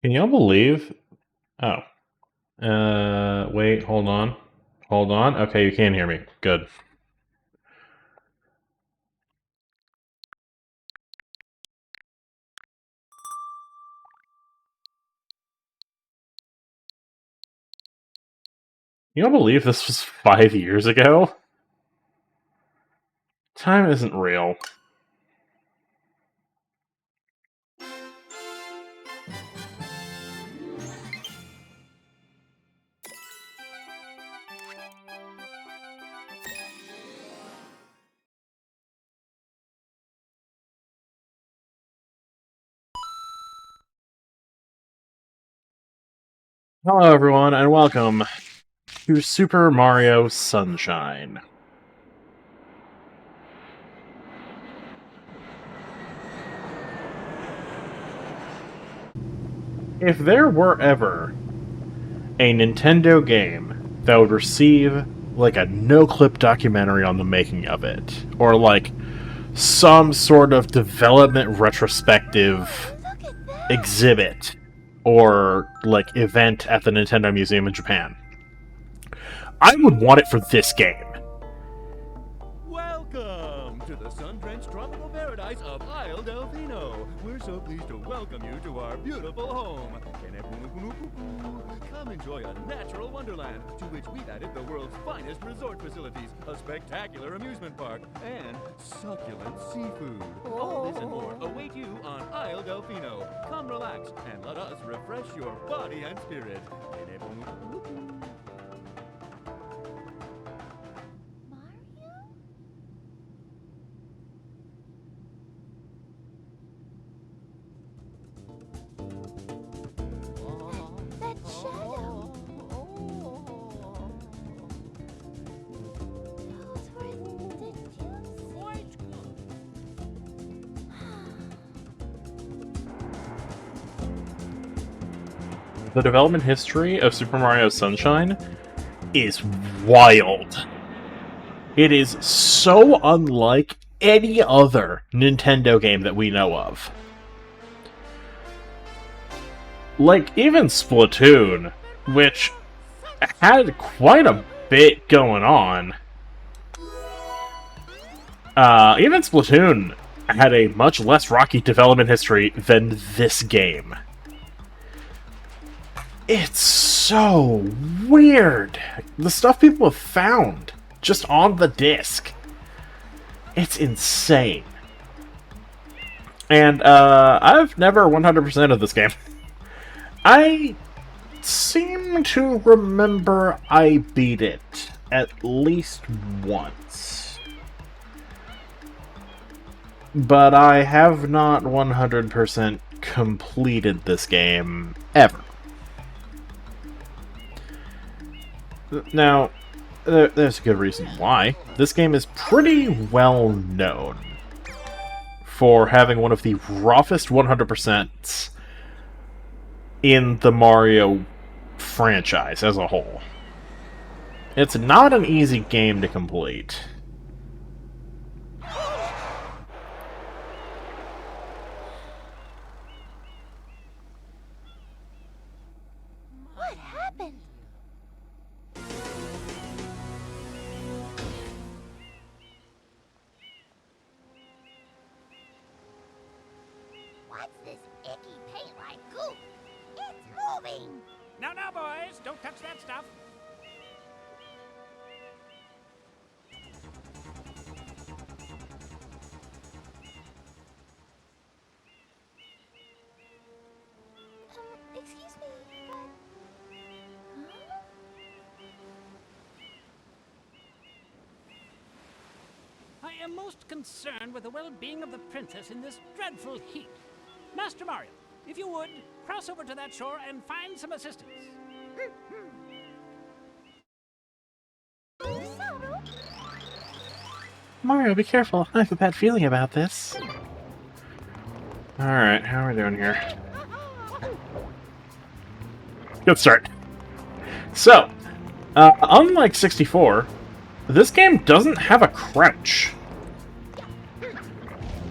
Can y'all believe? Oh. Wait, hold on. Hold on. Okay, you can hear me. Good. You don't believe this was 5 years ago? Time isn't real. Hello, everyone, and welcome to Super Mario Sunshine. If there were ever a Nintendo game that would receive, like, a no-clip documentary on the making of it, or, like, some sort of development retrospective exhibit or like event at the Nintendo Museum in Japan, I would want it for this game. Welcome to the sun-drenched tropical paradise of Isle Delfino. We're so pleased to welcome you to our beautiful home. Come enjoy a natural wonderland to which we've added the world's finest resort facilities, a spectacular amusement park, and succulent seafood. All this and more await you on Isle Delfino. Come relax and let us refresh your body and spirit. That shadow. Those were the dunes. The development history of Super Mario Sunshine is wild. It is so unlike any other Nintendo game that we know of. Like, even Splatoon, which had quite a bit going on. Even Splatoon had a much less rocky development history than this game. It's so weird. The stuff people have found just on the disc. It's insane. And, I've never 100% of this game. I seem to remember I beat it at least once. But I have not 100% completed this game ever. Now, there's a good reason why. This game is pretty well known for having one of the roughest 100% in the Mario franchise as a whole. It's not an easy game to complete. What happened? What's this icky paint-like goop? It's moving! No, no, boys! Don't touch that stuff! Excuse me, but... Huh? I am most concerned with the well-being of the princess in this dreadful heat. Master Mario, if you would, cross over to that shore and find some assistance. Mario, be careful. I have a bad feeling about this. Alright, how are we doing here? Good start. So, unlike 64, this game doesn't have a crouch.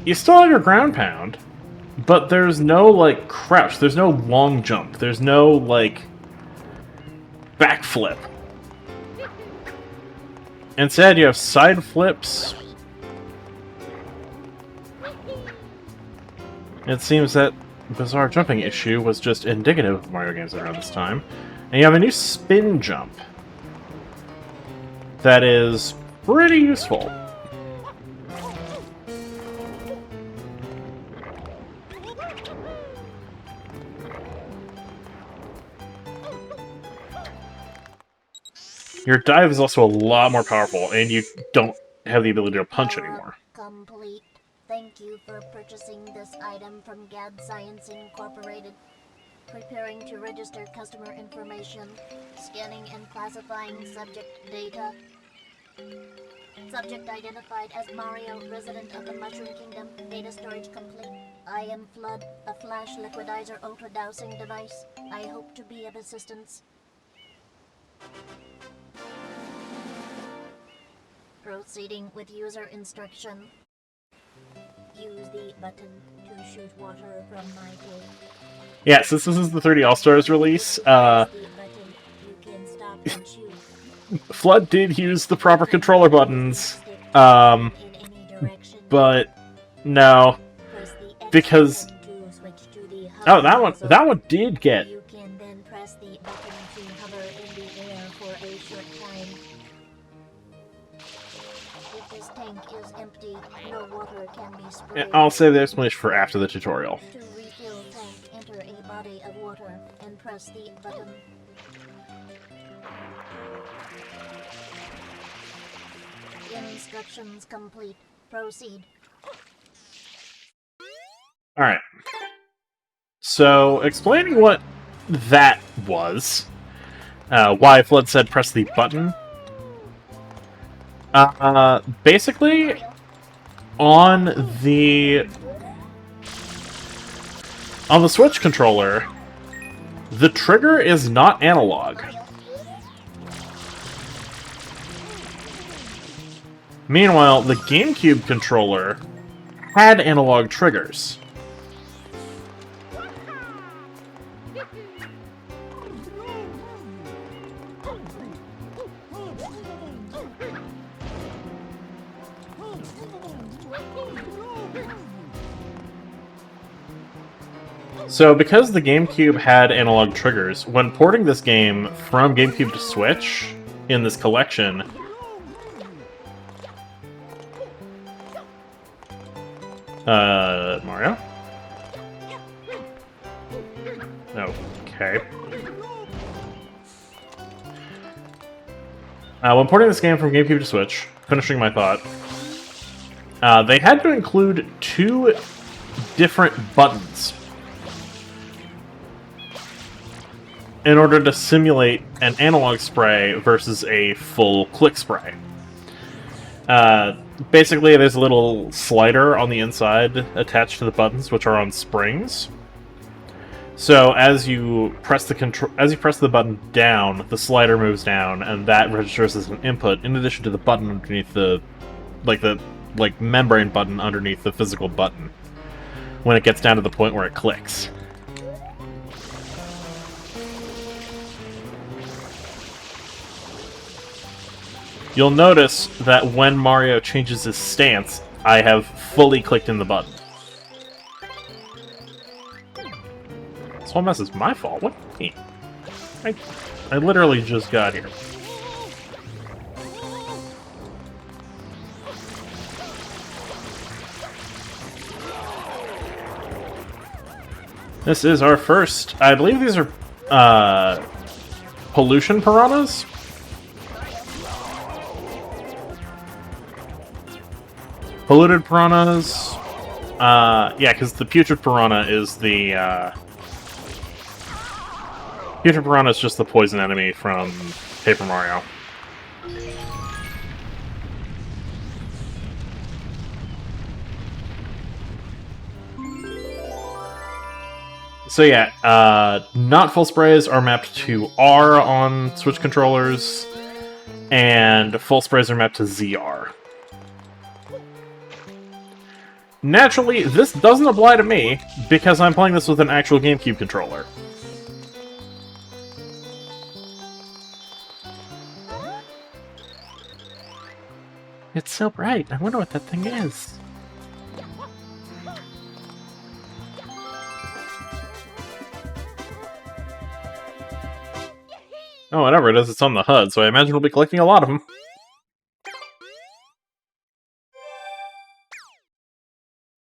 You still have your ground pound, But there's no, like, crouch. There's no long jump. There's no, like, backflip. Instead, you have side flips. It seems that bizarre jumping issue was just indicative of Mario games around this time. And you have a new spin jump that is pretty useful. Your dive is also a lot more powerful, and you don't have the ability to punch anymore. Complete. Thank you for purchasing this item from Gad Science Incorporated. Preparing to register customer information. Scanning and classifying subject data. Subject identified as Mario, resident of the Mushroom Kingdom. Data storage complete. I am Flood, a flash liquidizer ultra-dowsing device. I hope to be of assistance. Proceeding with user instruction. Use the button to shoot water from my tank. Yeah, since this is the 3D All-Stars release, Press the button. You can stop and shoot. Flood did use the proper controller buttons, In any direction. but no, Press the X because button to switch to the oh, hover that one did get. You can then press the button to hover in the air for a short time. If this tank is empty, no water can be sprayed. I'll save the explanation for after the tutorial. To refill tank, enter a body of water and press the button. Instructions complete. Proceed. Alright. So, explaining what that was, why Flood said press the button. Basically, on the Switch controller, the trigger is not analog. Meanwhile, the GameCube controller had analog triggers. So, because the GameCube had analog triggers, when porting this game from GameCube to Switch in this collection, Mario? Okay. When porting this game from GameCube to Switch, finishing my thought, they had to include two different buttons in order to simulate an analog spray versus a full click spray. Basically, there's a little slider on the inside attached to the buttons, which are on springs. So as you press the button down, the slider moves down, and that registers as an input. In addition to the button underneath the membrane button underneath the physical button, when it gets down to the point where it clicks. You'll notice that when Mario changes his stance, I have fully clicked in the button. This whole mess is my fault. What do you mean? I literally just got here. This is our first... I believe these are, pollution piranhas? Polluted piranhas. Yeah, because the putrid piranha is the, Putrid piranha is just the poison enemy from Paper Mario. So yeah, not full sprays are mapped to R on Switch controllers, and full sprays are mapped to ZR. Naturally, this doesn't apply to me, because I'm playing this with an actual GameCube controller. It's so bright. I wonder what that thing is. Oh, whatever it is, it's on the HUD, so I imagine we'll be collecting a lot of them.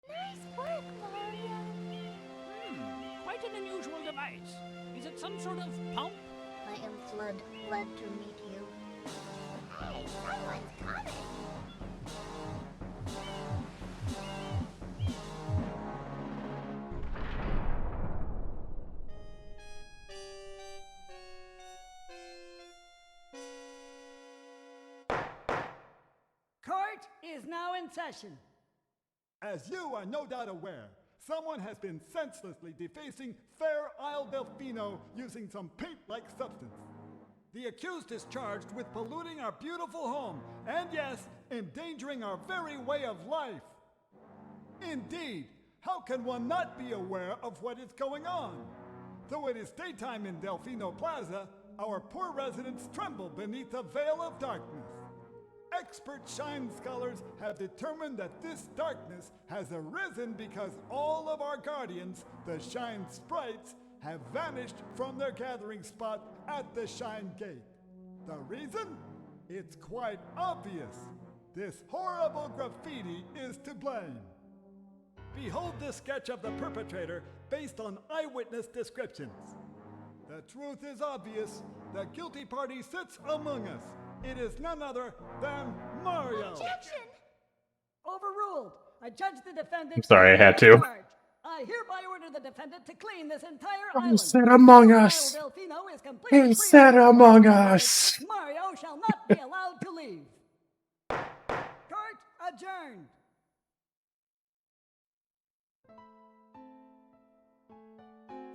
Nice work, Mario. Quite an unusual device. Is it some sort of pump? I am Flood, glad to meet you. Hey, someone's coming. Court is now in session. As you are no doubt aware, someone has been senselessly defacing Fair Isle Delfino using some paint-like substance. The accused is charged with polluting our beautiful home, and yes, endangering our very way of life. Indeed, how can one not be aware of what is going on? Though it is daytime in Delfino Plaza, our poor residents tremble beneath a veil of darkness. Expert Shine scholars have determined that this darkness has arisen because all of our guardians, the Shine Sprites, have vanished from their gathering spot at the Shine Gate. The reason? It's quite obvious. This horrible graffiti is to blame. Behold this sketch of the perpetrator based on eyewitness descriptions. The truth is obvious. The guilty party sits among us. It is none other than Mario. Objection! Overruled. I judge the defendant. I'm sorry, I had to. charged. I hereby order the defendant to clean this entire He island. said among us. Isle Delfino is completely He free said of- among us. Mario shall not be allowed to leave. Court adjourned.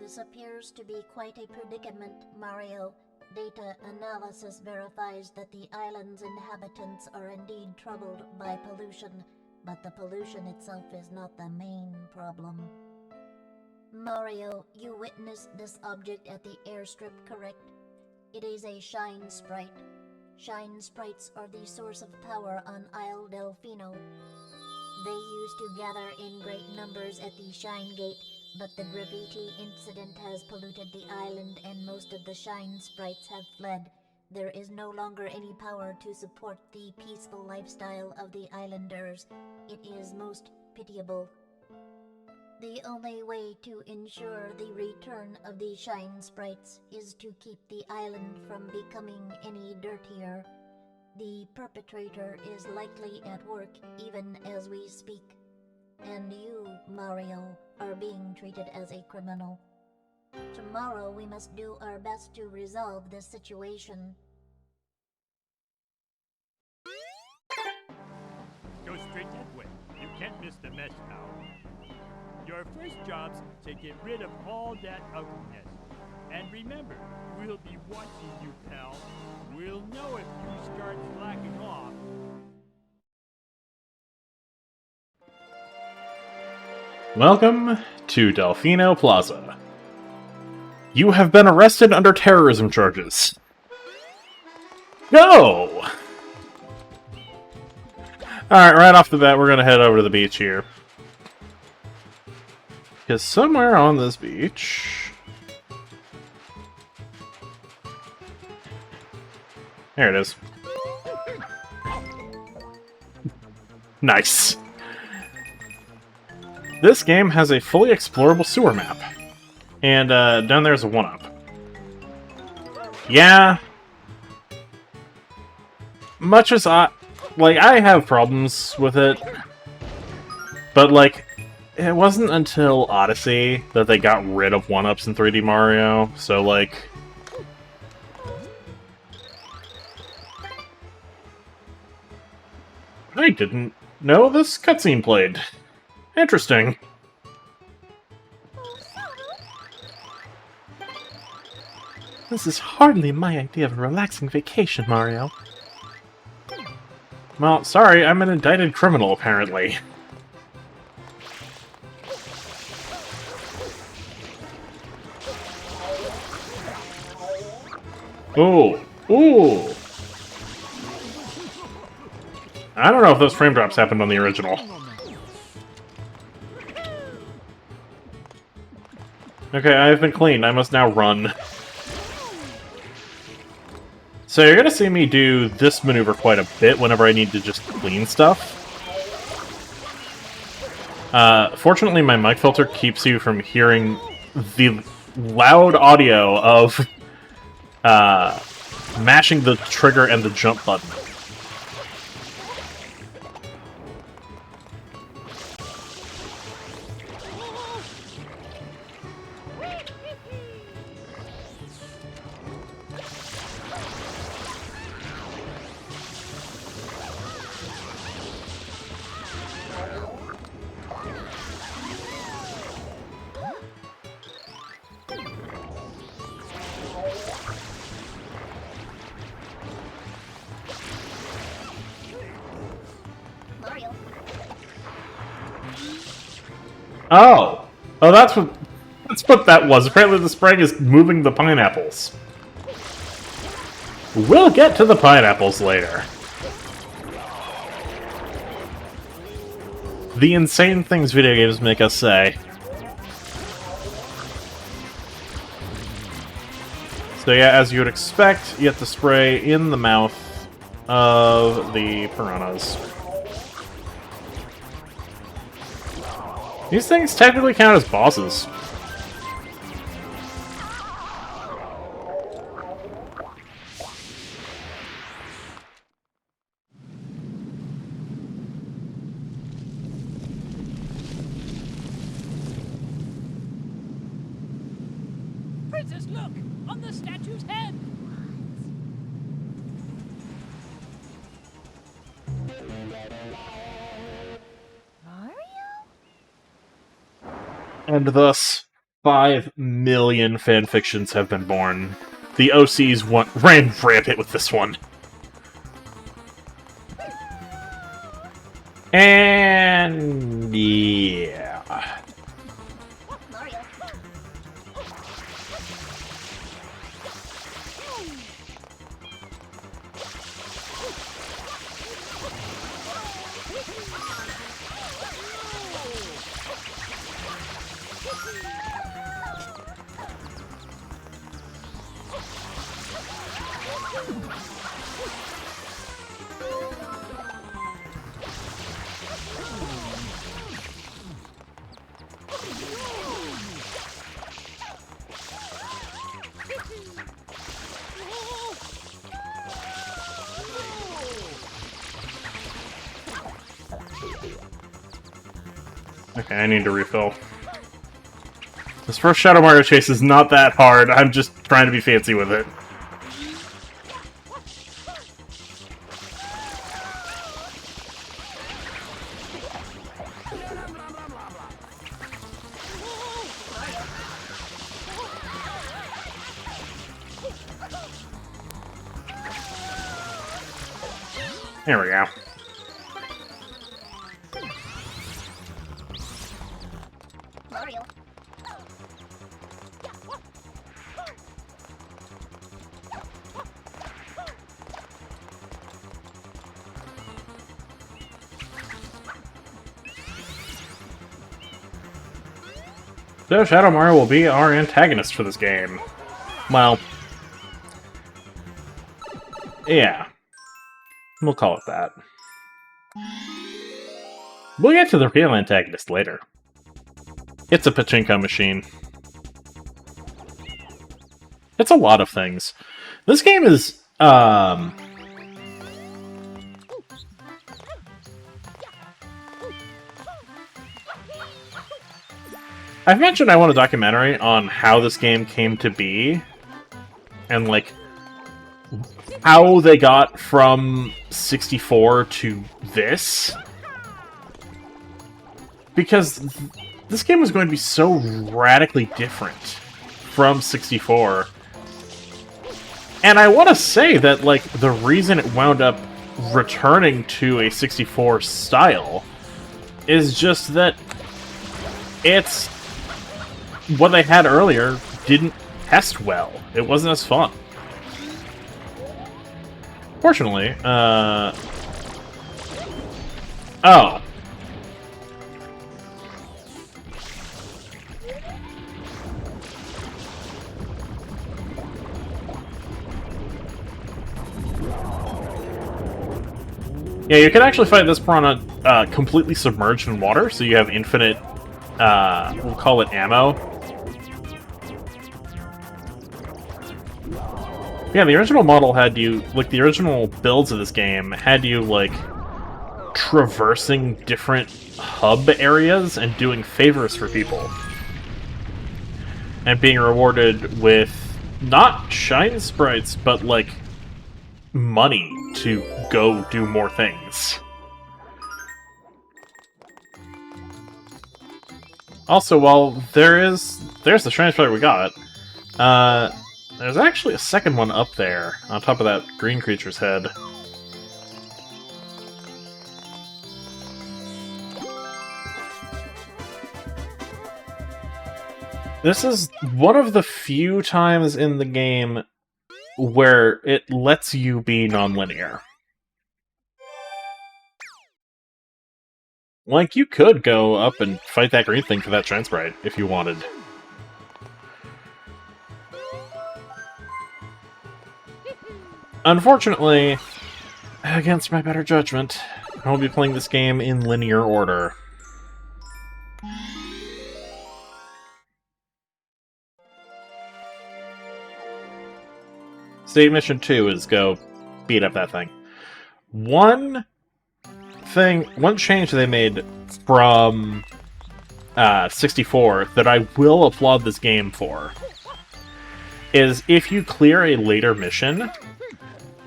This appears to be quite a predicament, Mario. Data analysis verifies that the island's inhabitants are indeed troubled by pollution, but the pollution itself is not the main problem. Mario, you witnessed this object at the airstrip, correct? It is a Shine Sprite. Shine Sprites are the source of power on Isle Delfino. They used to gather in great numbers at the Shine Gate, but the graffiti incident has polluted the island and most of the Shine Sprites have fled. There is no longer any power to support the peaceful lifestyle of the islanders. It is most pitiable. The only way to ensure the return of the Shine Sprites is to keep the island from becoming any dirtier. The perpetrator is likely at work even as we speak. And you, Mario, are being treated as a criminal. Tomorrow we must do our best to resolve this situation. Go straight that way. You can't miss the mess, pal. Your first job's to get rid of all that ugliness. And remember, we'll be watching you, pal. We'll know if you start slacking off. Welcome to Delfino Plaza. You have been arrested under terrorism charges. Go! Alright, right off the bat, we're gonna head over to the beach here. Because somewhere on this beach... There it is. Nice. This game has a fully explorable sewer map. And down there's a 1-up. Yeah. Much as I have problems with it. But, like, it wasn't until Odyssey that they got rid of 1-ups in 3D Mario. So, like... I didn't know this cutscene played. Interesting. This is hardly my idea of a relaxing vacation, Mario. Well, sorry, I'm an indicted criminal, apparently. Ooh. Ooh. I don't know if those frame drops happened on the original. Okay, I have been cleaned. I must now run. So you're gonna see me do this maneuver quite a bit whenever I need to just clean stuff. Fortunately, my mic filter keeps you from hearing the loud audio of mashing the trigger and the jump button. Mario. Oh! Oh, that's what that was. Apparently the spraying is moving the pineapples. We'll get to the pineapples later. The insane things video games make us say. So yeah, as you would expect, you have to spray in the mouth of the piranhas. These things technically count as bosses. Princess, look! On the statue's head! And thus, 5 million fanfictions have been born. The OCs ran rampant with this one. And yeah. Mario. Okay, I need to refill. This first Shadow Mario chase is not that hard, I'm just trying to be fancy with it. There we go. Mario. So Shadow Mario will be our antagonist for this game. Well, yeah. We'll call it that. We'll get to the real antagonist later. It's a pachinko machine. It's a lot of things. This game is, I've mentioned I want a documentary on how this game came to be, and, like, how they got from 64 to this. Because this game was going to be so radically different from 64. And I want to say that, like, the reason it wound up returning to a 64 style is just that it's... what they had earlier didn't test well. It wasn't as fun. unfortunately, oh. Yeah, you can actually fight this piranha completely submerged in water, so you have infinite, we'll call it ammo. Yeah, the original model had you, like, the original builds of this game had you, like, traversing different hub areas and doing favors for people. And being rewarded with, not shine sprites, but, like, money to go do more things. Also, while there's the shiny sprite we got, there's actually a second one up there, on top of that green creature's head. This is one of the few times in the game where it lets you be non-linear. Like, you could go up and fight that green thing for that shine sprite, if you wanted. Unfortunately, against my better judgment, I will be playing this game in linear order. State Mission 2 is go beat up that thing. One change they made from 64 that I will applaud this game for is if you clear a later mission,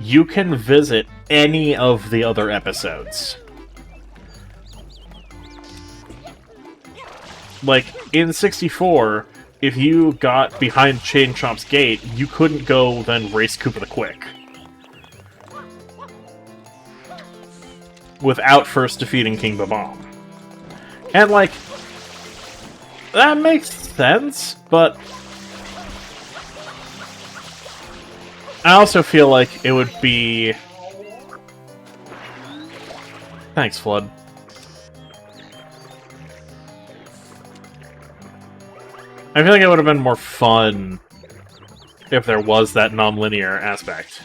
you can visit any of the other episodes. Like, in 64, if you got behind Chain Chomp's gate, you couldn't go then race Koopa the Quick without first defeating King Bob-omb. And, like, that makes sense, but I also feel like it would be... Thanks, Flood. I feel like it would have been more fun if there was that non-linear aspect.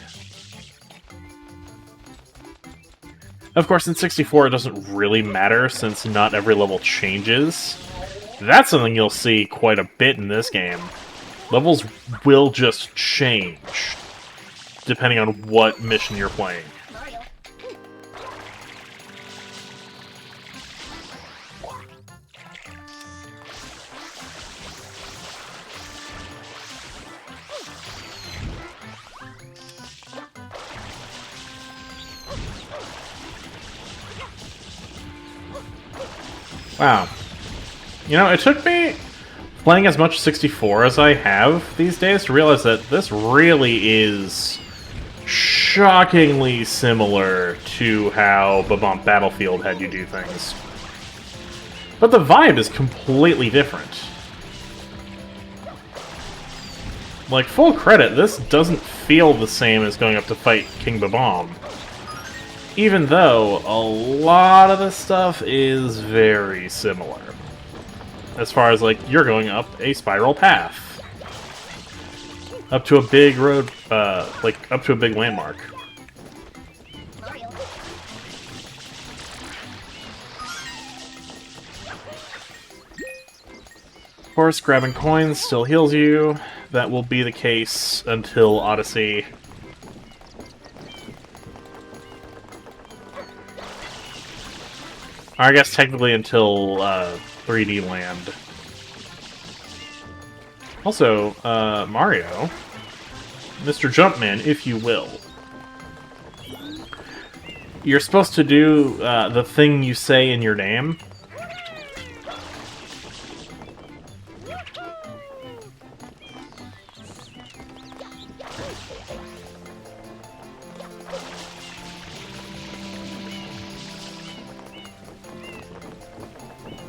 Of course, in 64 it doesn't really matter since not every level changes. That's something you'll see quite a bit in this game. Levels will just change, depending on what mission you're playing. Wow. You know, it took me playing as much 64 as I have these days to realize that this really is shockingly similar to how Bob-omb Battlefield had you do things. But the vibe is completely different. Like, full credit, this doesn't feel the same as going up to fight King Bob-omb. Even though a lot of the stuff is very similar. As far as, like, you're going up a spiral path. Up to a big road, like, up to a big landmark. Of course, grabbing coins still heals you. That will be the case until Odyssey. Or I guess technically until 3D Land. Also, Mario, Mr. Jumpman, if you will. You're supposed to do the thing you say in your name.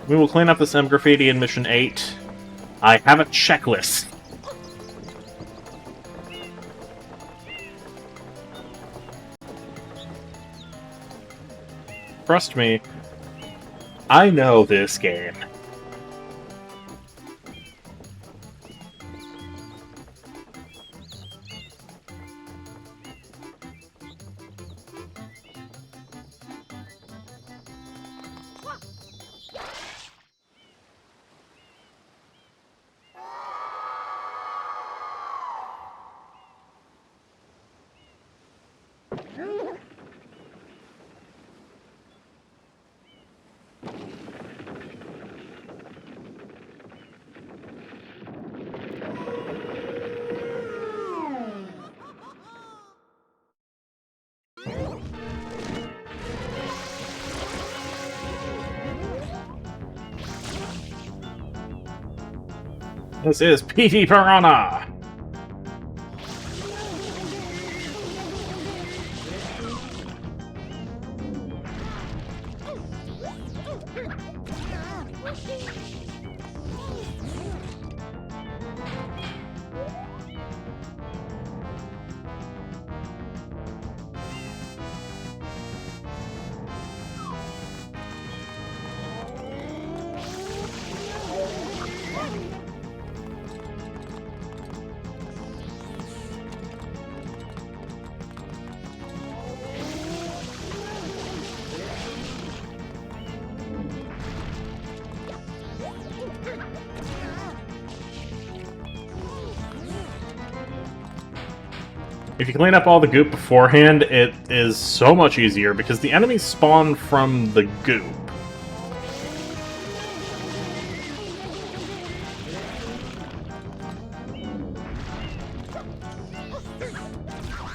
We will clean up this M graffiti in Mission 8. I have a checklist. Trust me, I know this game. This is PT Piranha! If you clean up all the goop beforehand, it is so much easier because the enemies spawn from the goop.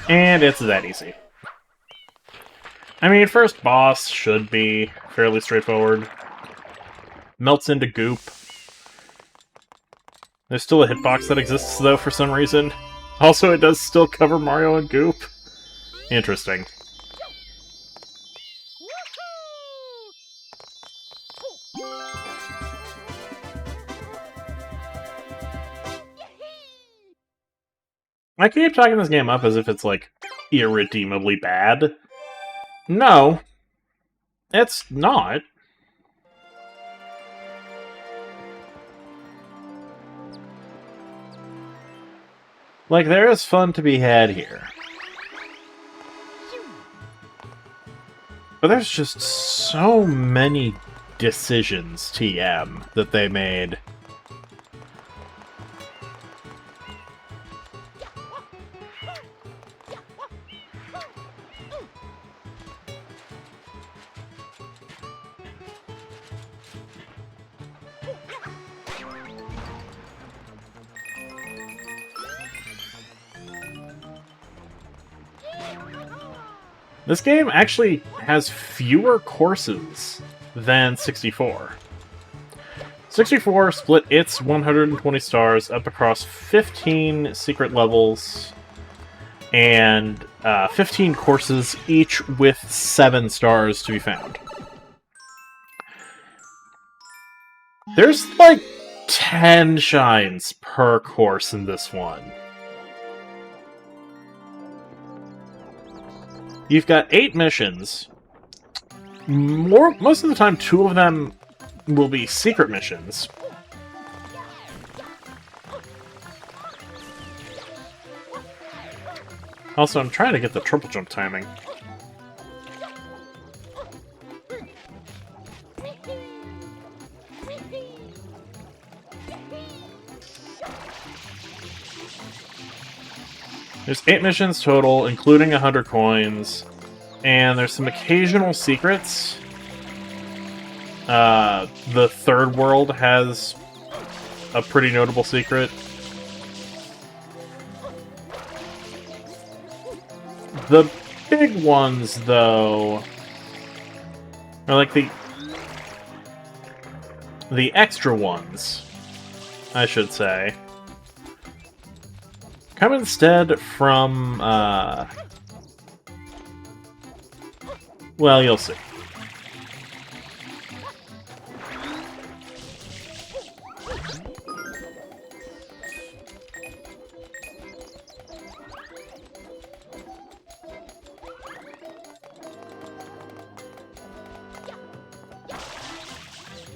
And it's that easy. I mean, first boss should be fairly straightforward. Melts into goop. There's still a hitbox that exists, though, for some reason. Also, it does still cover Mario in goop. Interesting. I keep talking this game up as if it's, like, irredeemably bad. No. It's not. Like, there is fun to be had here. But there's just so many decisions, TM, that they made. This game actually has fewer courses than 64. 64 split its 120 stars up across 15 secret levels and 15 courses, each with 7 stars to be found. There's like 10 shines per course in this one. You've got 8 missions. Most of the time, 2 of them will be secret missions. Also, I'm trying to get the triple jump timing. There's 8 missions total, including 100 coins, and there's some occasional secrets. The third world has a pretty notable secret. The big ones, though, are like the extra ones, I should say. Come instead from, well, you'll see.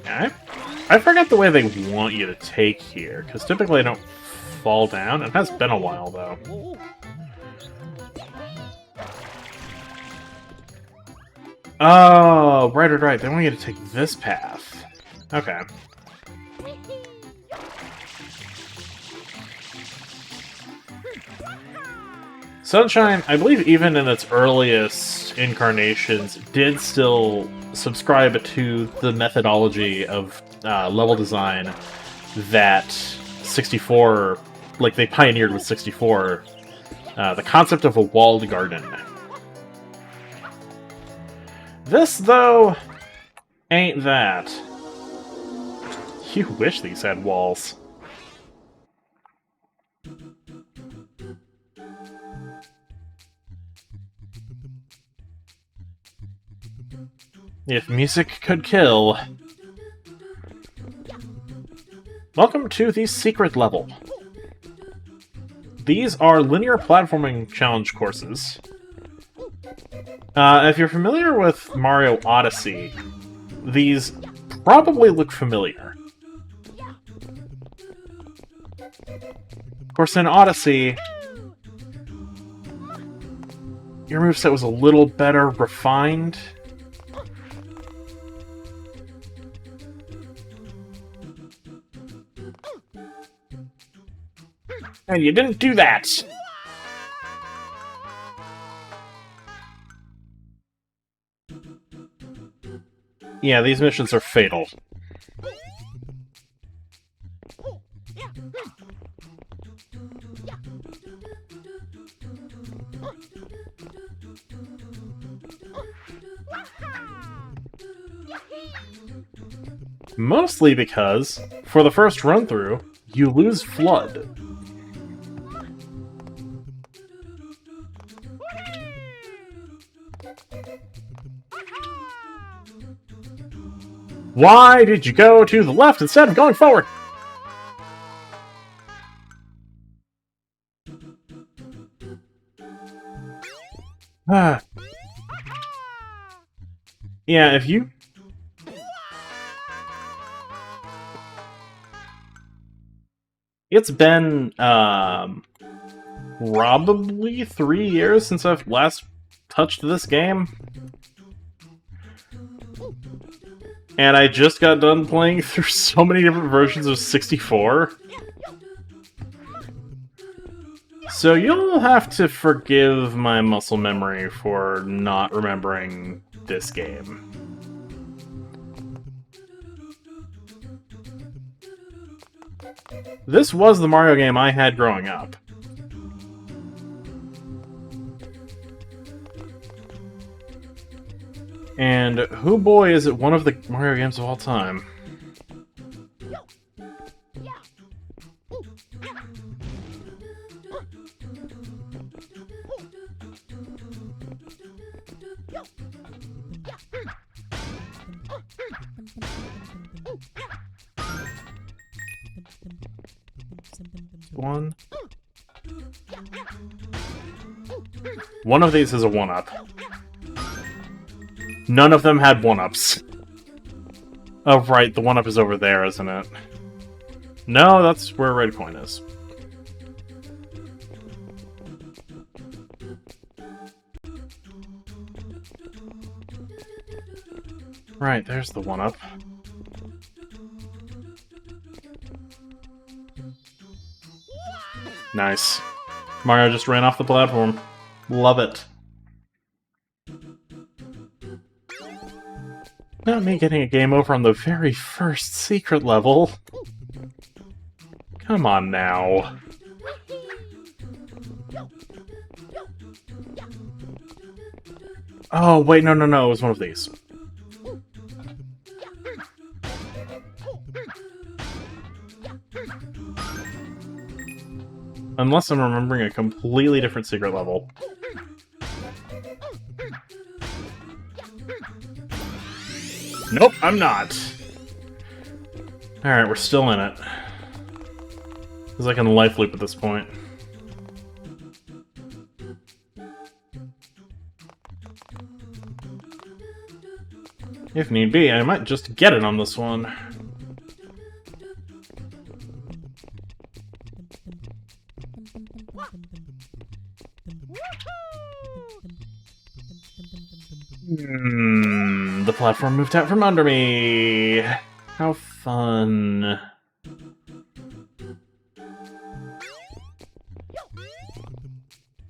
I forget the way they want you to take here, because typically I don't fall down. It has been a while, though. Oh, right. They want you to take this path. Okay. Sunshine, I believe even in its earliest incarnations, did still subscribe to the methodology of level design that 64, like they pioneered with 64, the concept of a walled garden. This, though, ain't that. You wish these had walls. If music could kill. Welcome to the secret level. These are linear platforming challenge courses. If you're familiar with Mario Odyssey, these probably look familiar. Of course, in Odyssey, your moveset was a little better refined. And you didn't do that! Yeah, these missions are fatal. Mostly because, for the first run-through, you lose Flood. Why did you go to the left instead of going forward? Yeah, if you... It's been, probably 3 years since I've last touched this game. And I just got done playing through so many different versions of 64. So you'll have to forgive my muscle memory for not remembering this game. This was the Mario game I had growing up. And who boy is it one of the Mario games of all time. One of these is a 1-up. None of them had 1-ups. Oh, right, the 1-up is over there, isn't it? No, that's where red coin is. Right, there's the 1-up. Nice. Mario just ran off the platform. Love it. Not me getting a game over on the very first secret level. Come on now. Oh, wait, no, it was one of these. Unless I'm remembering a completely different secret level. Nope, I'm not. Alright, we're still in it. It's like in a life loop at this point. If need be, I might just get it on this one. The platform moved out from under me. How fun.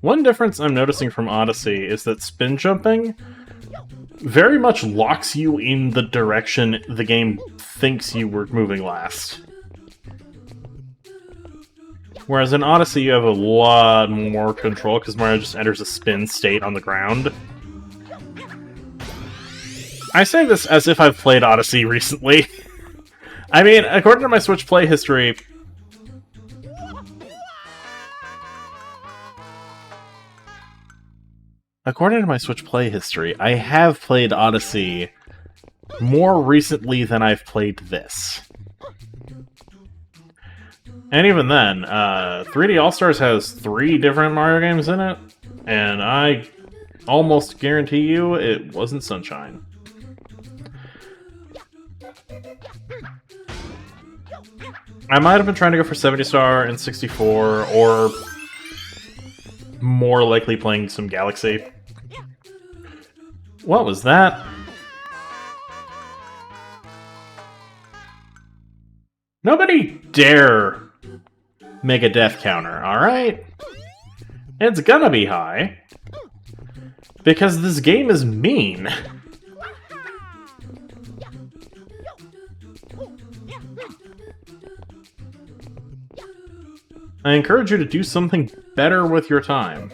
One difference I'm noticing from Odyssey is that spin jumping very much locks you in the direction the game thinks you were moving last. Whereas in Odyssey you have a lot more control because Mario just enters a spin state on the ground. I say this as if I've played Odyssey recently. I mean, according to my Switch play history, I have played Odyssey more recently than I've played this. And even then, 3D All-Stars has 3 different Mario games in it, and I almost guarantee you it wasn't Sunshine. I might have been trying to go for 70 Star and 64, or more likely playing some Galaxy. What was that? Nobody dare make a death counter, alright? It's gonna be high. Because this game is mean. I encourage you to do something better with your time.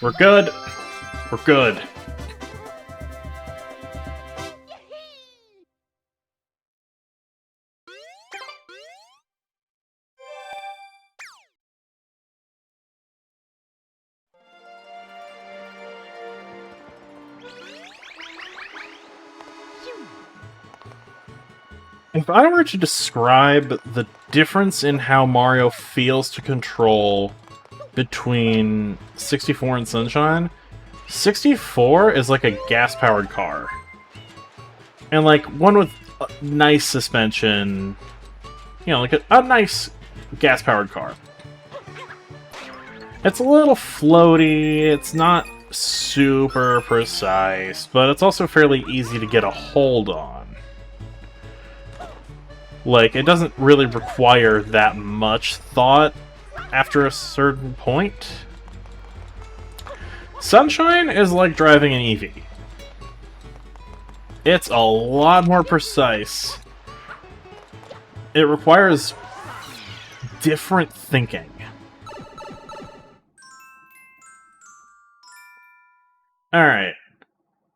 We're good. We're good. If I were to describe the difference in how Mario feels to control between 64 and Sunshine, 64 is like a gas-powered car. And like one with nice suspension, you know, like a nice gas-powered car. It's a little floaty, it's not super precise, but it's also fairly easy to get a hold on. Like, it doesn't really require that much thought after a certain point. Sunshine is like driving an Eevee. It's a lot more precise. It requires different thinking. Alright.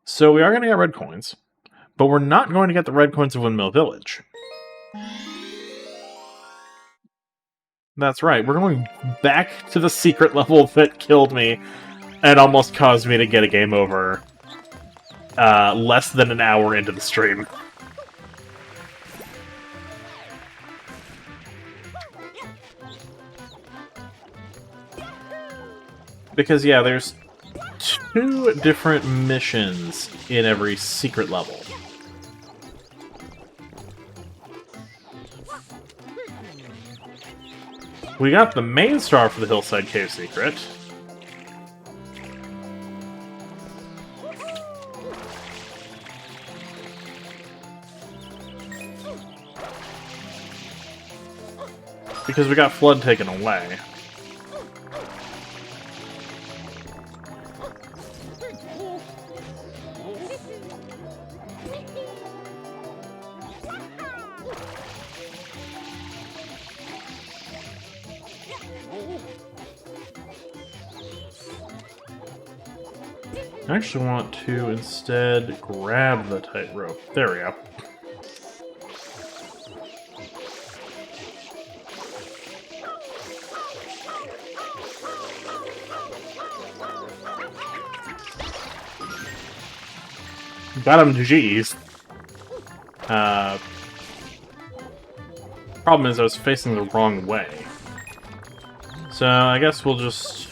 So we are going to get red coins, but we're not going to get the red coins of Windmill Village. That's right, we're going back to the secret level that killed me and almost caused me to get a game over less than an hour into the stream. Because, yeah, there's 2 different missions in every secret level. We got the main star for the Hillside Cave secret. Because we got Flood taken away. I actually want to instead grab the tightrope. There we go. Got him, geez. Problem is I was facing the wrong way. So I guess we'll just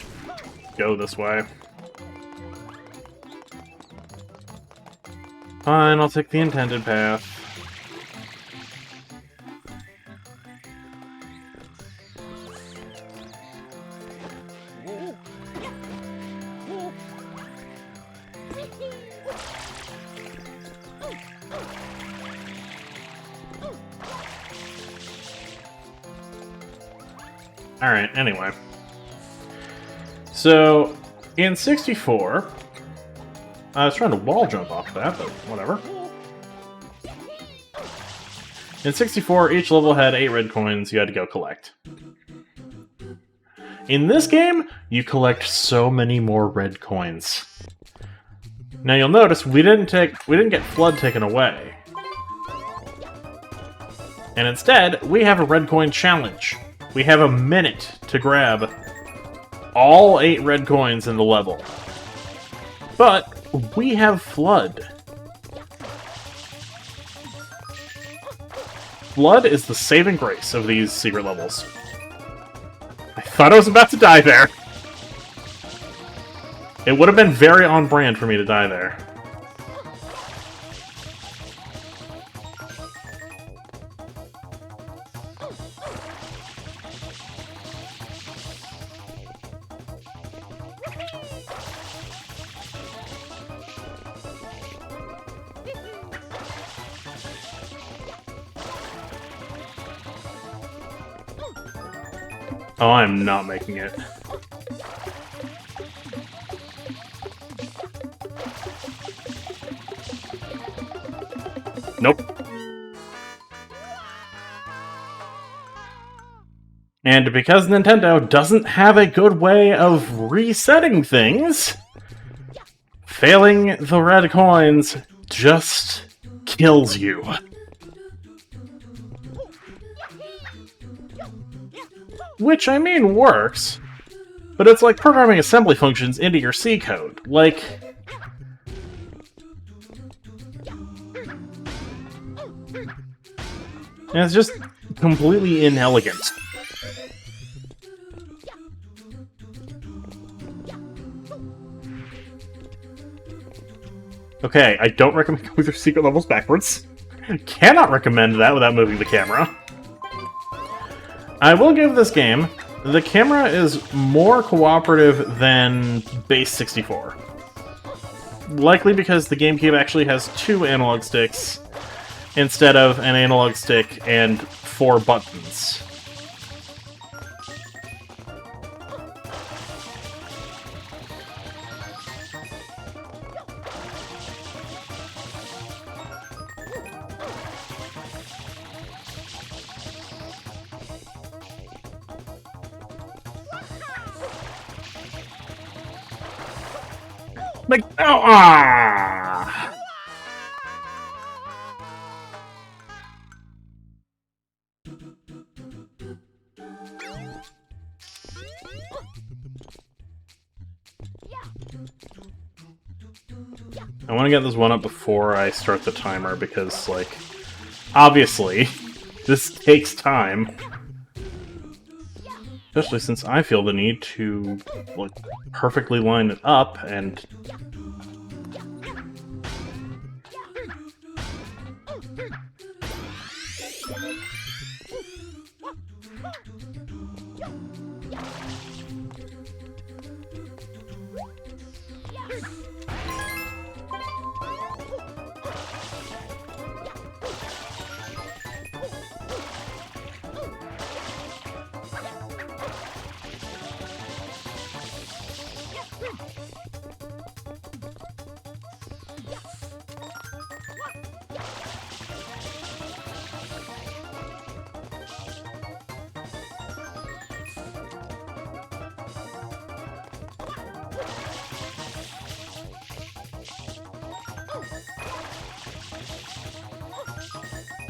go this way. Fine, I'll take the intended path. Alright, anyway. So, in 64, I was trying to wall jump off that, but whatever. In 64, each level had 8 red coins you had to go collect. In this game, you collect so many more red coins. Now you'll notice we didn't get Flood taken away. And instead, we have a red coin challenge. We have a minute to grab all 8 red coins in the level. But we have Flood. Flood is the saving grace of these secret levels. I thought I was about to die there. It would have been very on brand for me to die there. Oh, I'm not making it. Nope. And because Nintendo doesn't have a good way of resetting things, failing the red coins just kills you. Which, I mean, works, but it's like programming assembly functions into your C code. Like, and it's just completely inelegant. Okay, I don't recommend going through secret levels backwards. Cannot recommend that without moving the camera. I will give this game, the camera is more cooperative than base 64. Likely because the GameCube actually has 2 analog sticks instead of an analog stick and 4 buttons. Like, oh, ah! I want to get this one up before I start the timer because, like, obviously, this takes time. Especially since I feel the need to, like, perfectly line it up and...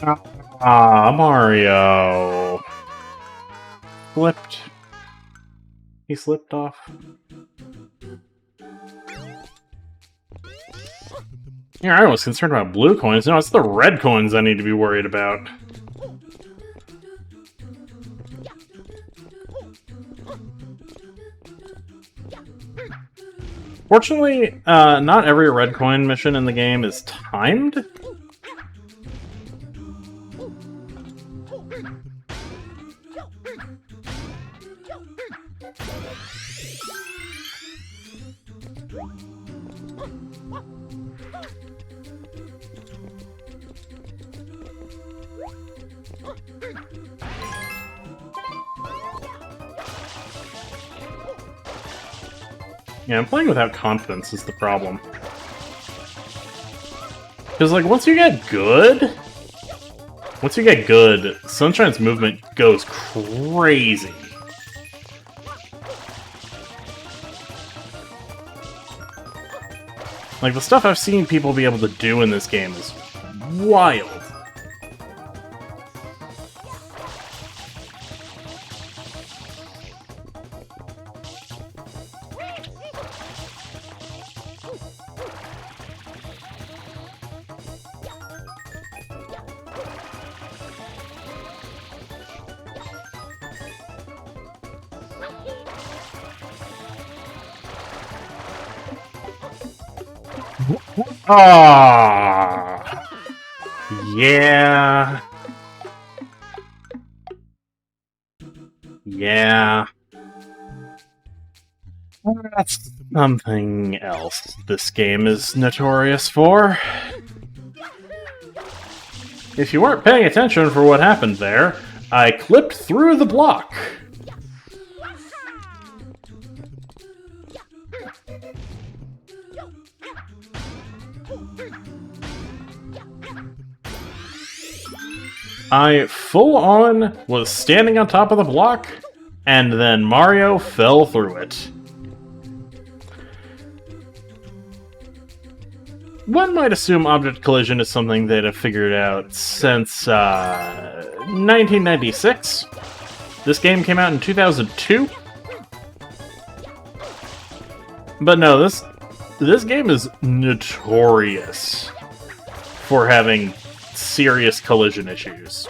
Ah, Mario. Flipped. He slipped off. Yeah, I was concerned about blue coins. No, it's the red coins I need to be worried about. Fortunately, not every red coin mission in the game is timed. Yeah, I'm playing without confidence is the problem. Because, like, once you get good, Sunshine's movement goes crazy. Like, the stuff I've seen people be able to do in this game is wild. Ah, yeah. Yeah. That's something else this game is notorious for. If you weren't paying attention for what happened there, I clipped through the block. I full-on was standing on top of the block, and then Mario fell through it. One might assume object collision is something they'd have figured out since 1996. This game came out in 2002. But no, this game is notorious for having serious collision issues.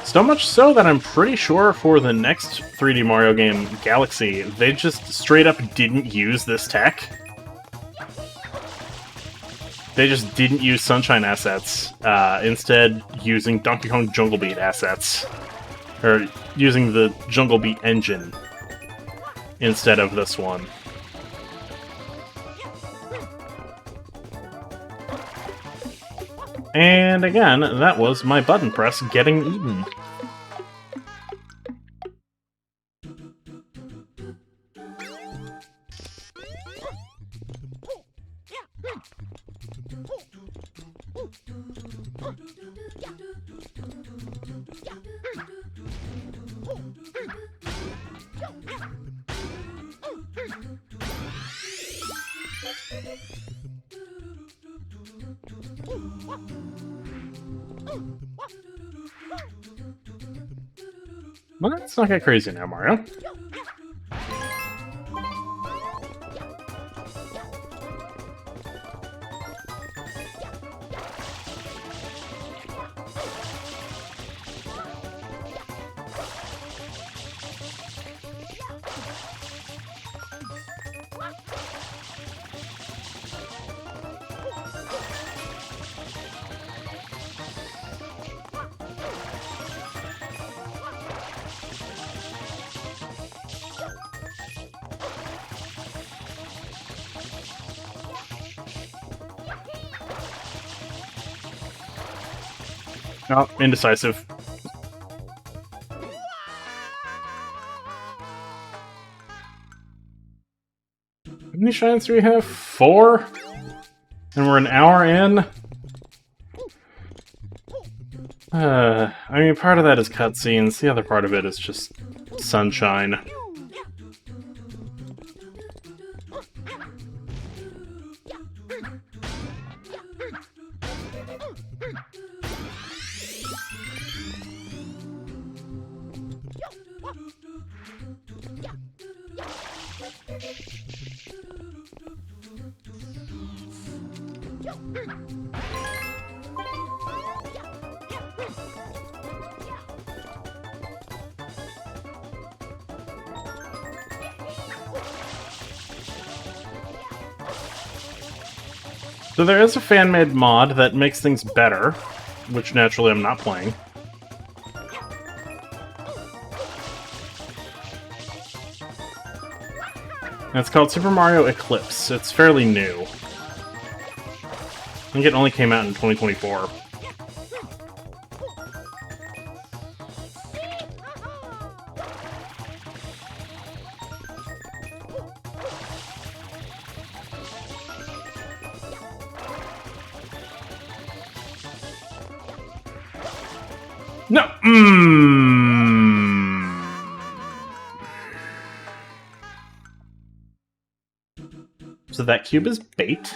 So much so that I'm pretty sure for the next 3D Mario game, Galaxy, they just straight up didn't use this tech. They just didn't use Sunshine assets, instead using Donkey Kong Jungle Beat assets. Or using the Jungle Beat engine instead of this one. And again, that was my button press getting eaten. Well, let's not get crazy now, Mario. Oh, indecisive. How many shines do we have? 4? And we're an hour in? I mean, part of that is cutscenes, the other part of it is just sunshine. So there is a fan-made mod that makes things better, which naturally I'm not playing. And it's called Super Mario Eclipse. It's fairly new. I think it only came out in 2024. No! So that cube is bait?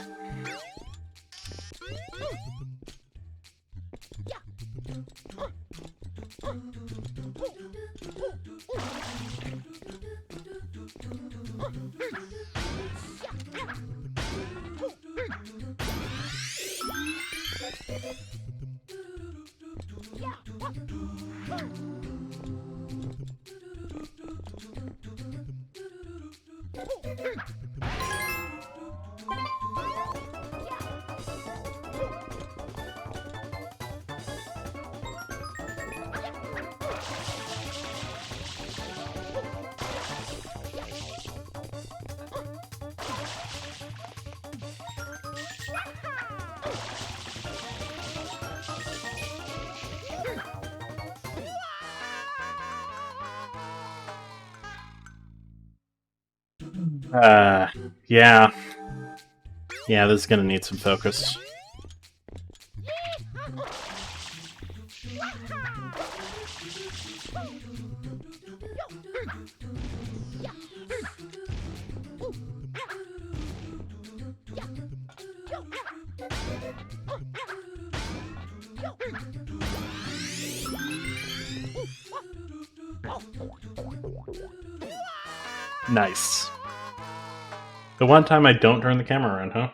Yeah. Yeah, this is gonna need some focus. Nice. The one time I don't turn the camera around, huh?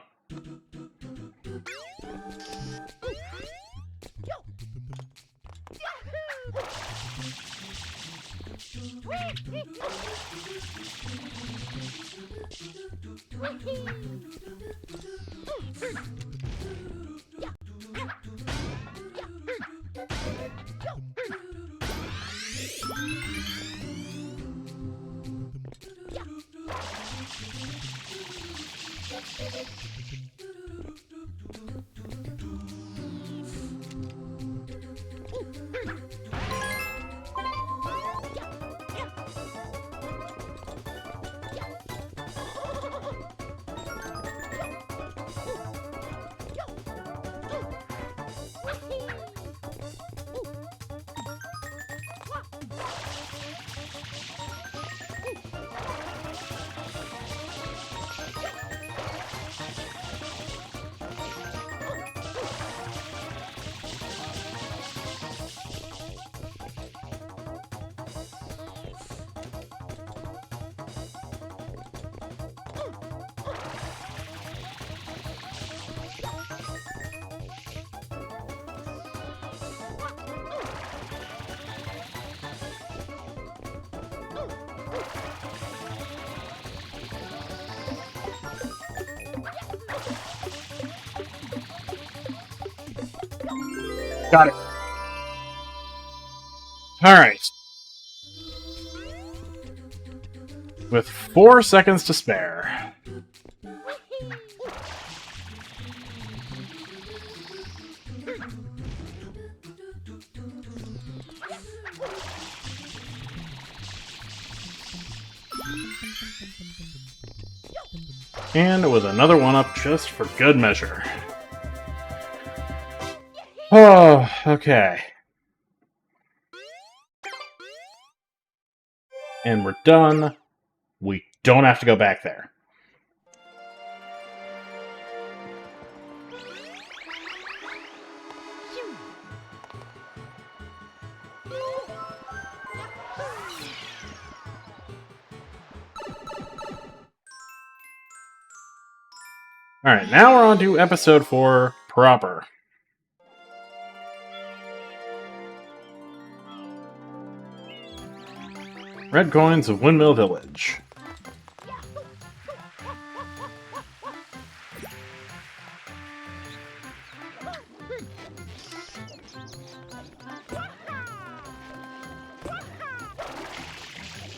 Got it. Alright. With 4 seconds to spare. And with another one-up just for good measure. Oh, okay. And we're done. We don't have to go back there. Alright, now we're on to episode 4 proper. Red coins of Windmill Village.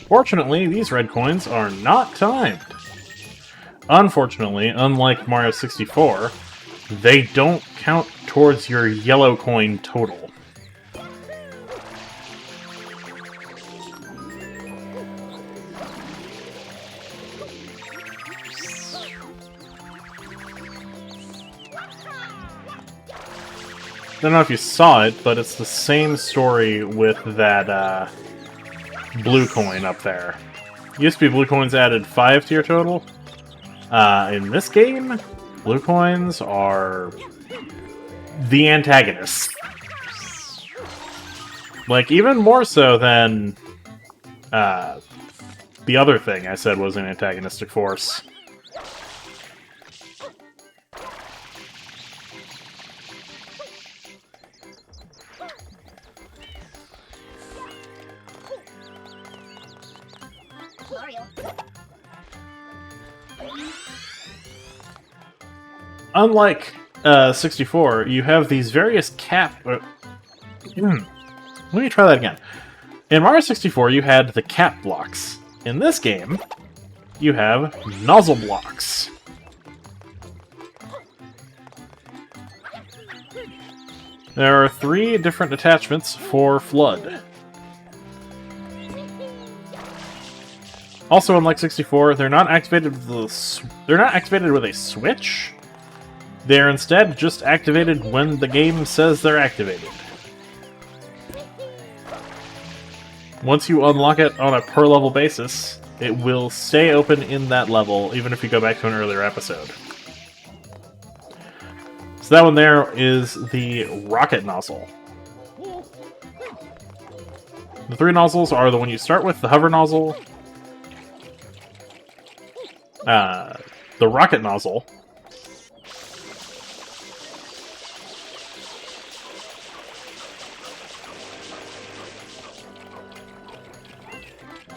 Fortunately, these red coins are not timed. Unfortunately, unlike Mario 64, they don't count towards your yellow coin total. I don't know if you saw it, but it's the same story with that blue coin up there. Used to be blue coins added 5 to your total. In this game, blue coins are the antagonists. Like, even more so than the other thing I said was an antagonistic force. Unlike 64, you have these various let me try that again. In Mario 64, you had the cap blocks. In this game, you have nozzle blocks. There are 3 different attachments for FLUDD. Also, unlike 64, they're not activated with a switch. They're instead just activated when the game says they're activated. Once you unlock it on a per-level basis, it will stay open in that level, even if you go back to an earlier episode. So that one there is the rocket nozzle. The 3 nozzles are the one you start with, the hover nozzle, the rocket nozzle,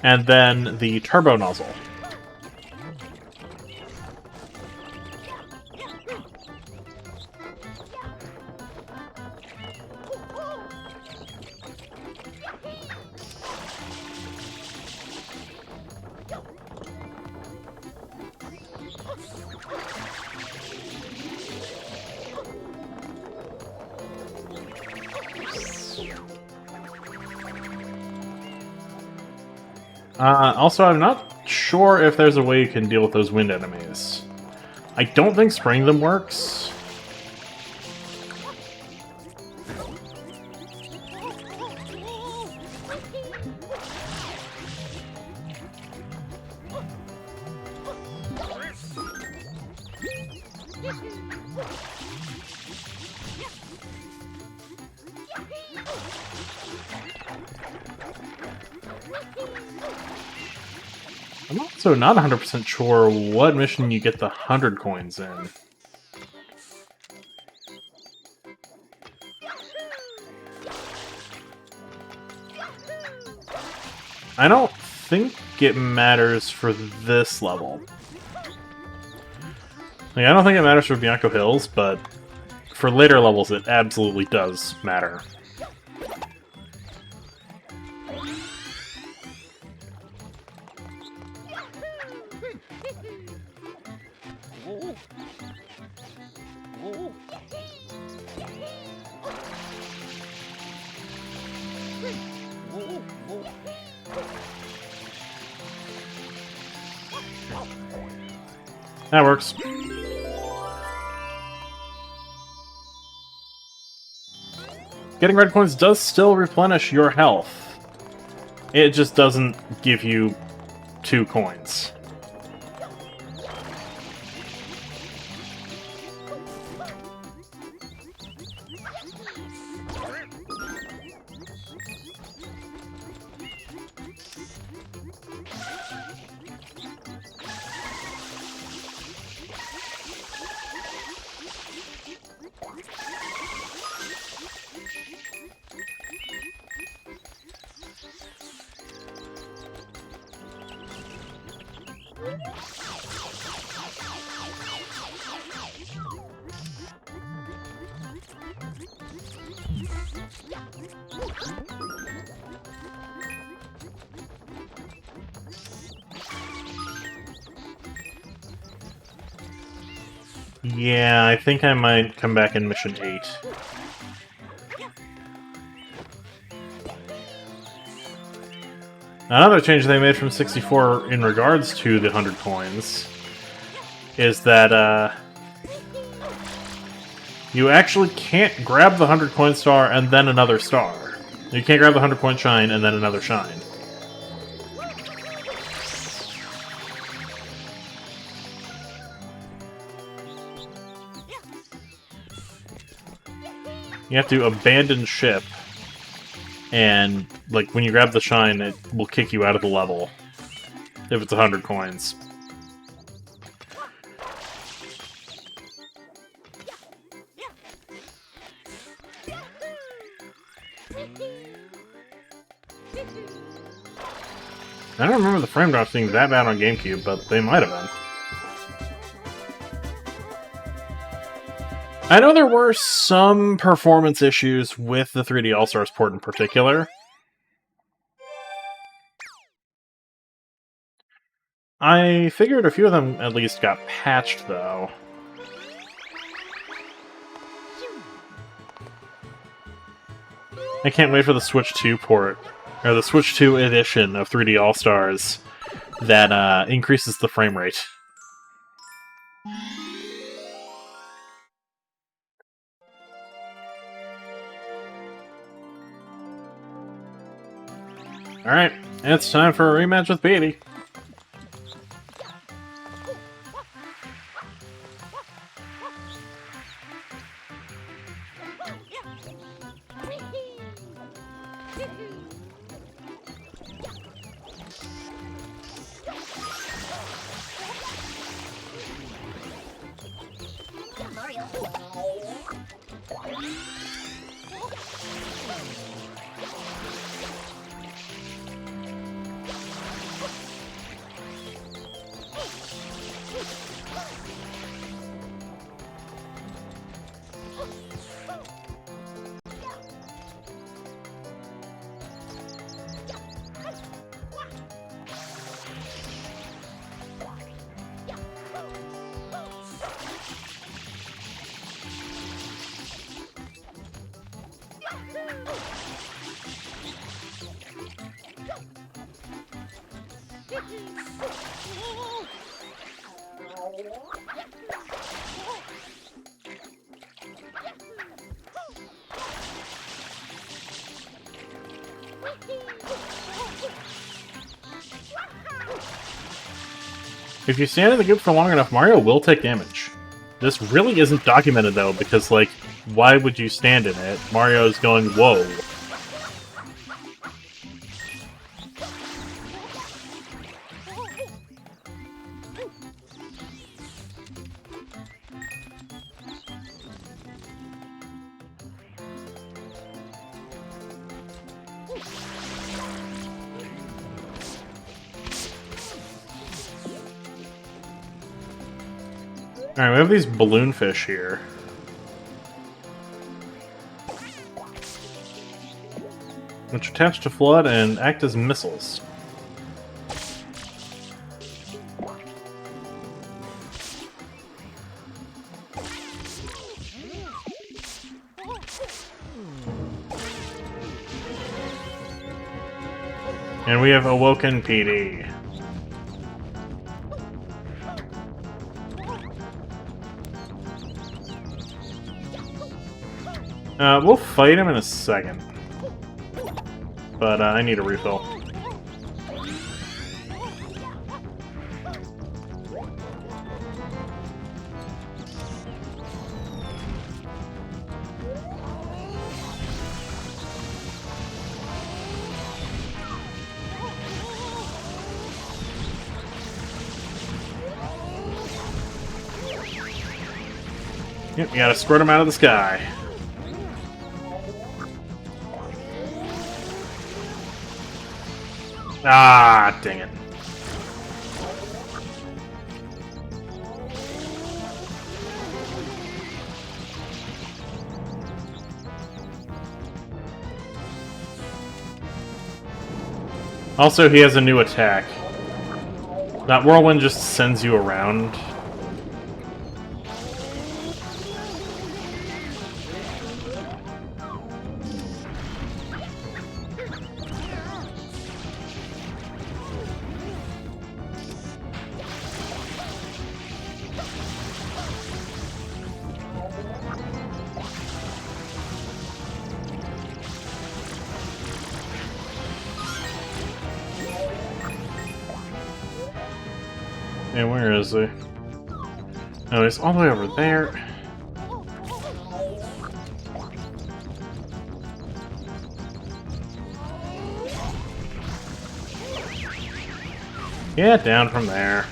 and then the turbo nozzle. Also, I'm not sure if there's a way you can deal with those wind enemies. I don't think spraying them works. I'm also not 100% sure what mission you get the 100 coins in. I don't think it matters for this level. Like, I don't think it matters for Bianco Hills, but for later levels it absolutely does matter. That works. Getting red coins does still replenish your health. It just doesn't give you 2 coins. Yeah, I think I might come back in Mission 8. Another change they made from 64 in regards to the 100 coins is that, you actually can't grab the 100 coin star and then another star. You can't grab the 100 coin shine and then another shine. You have to abandon ship, and like when you grab the shine, it will kick you out of the level if it's 100 coins. I don't remember the frame drops being that bad on GameCube, but they might have been. I know there were some performance issues with the 3D All-Stars port in particular. I figured a few of them at least got patched, though. I can't wait for the Switch 2 port, or the Switch 2 edition of 3D All-Stars that increases the frame rate. Alright, it's time for a rematch with Petey. If you stand in the goop for long enough, Mario will take damage. This really isn't documented, though, because, like, why would you stand in it? Mario's going, whoa. Alright, we have these balloon fish here. Which attach to Flood and act as missiles. And we have Awoken PD. We'll fight him in a second. But I need a refill. Yep, you gotta squirt him out of the sky. Ah, dang it. Also, he has a new attack. That whirlwind just sends you around. And where is he? Oh, he's all the way over there. Get down from there.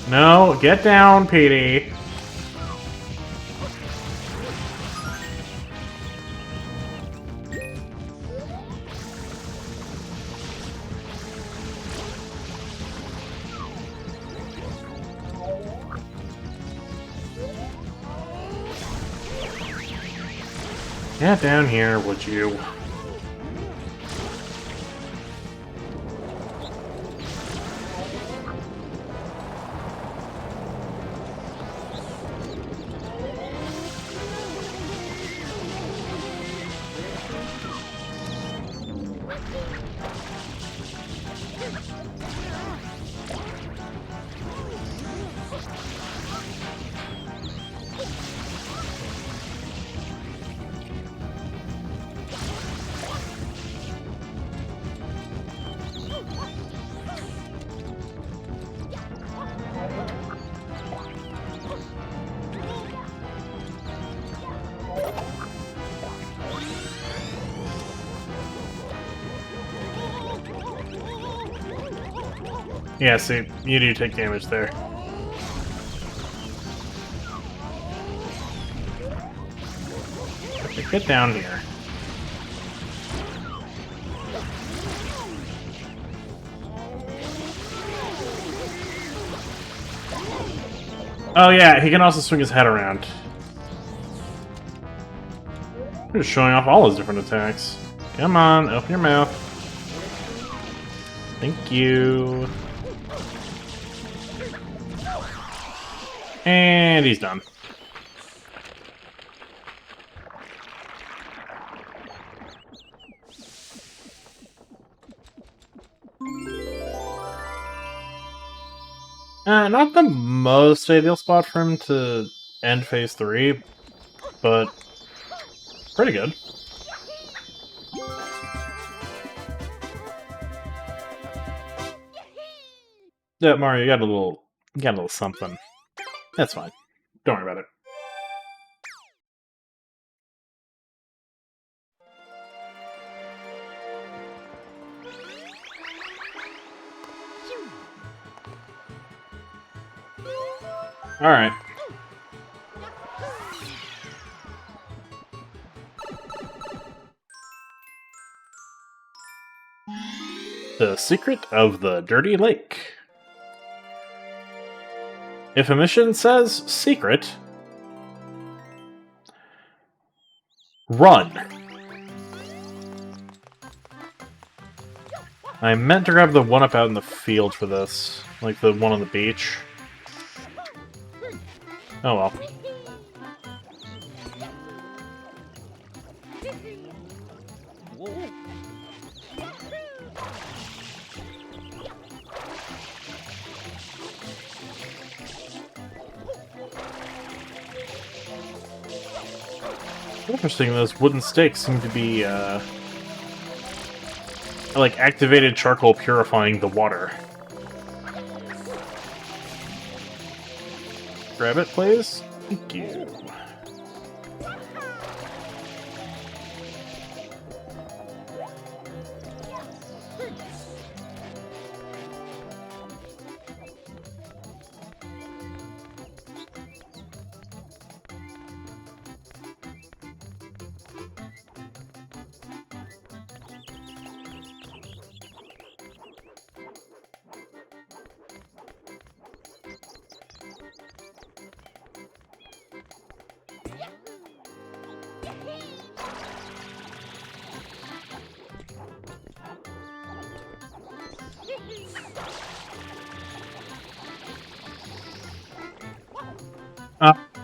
No, get down, Petey. Get down here, would you? Yeah, see, you do take damage there. Okay, get down here. Oh yeah, he can also swing his head around. You're just showing off all his different attacks. Come on, open your mouth. Thank you. And he's done. Not the most ideal spot for him to end phase 3, but pretty good. Yeah, Mario, you got a little something. That's fine. Don't worry about it. Alright. The Secret of the Dirty Lake. If a mission says secret, run. I meant to grab the one up out in the field for this, like the one on the beach. Oh well. Interesting, those wooden stakes seem to be, like activated charcoal purifying the water. Grab it, please. Thank you.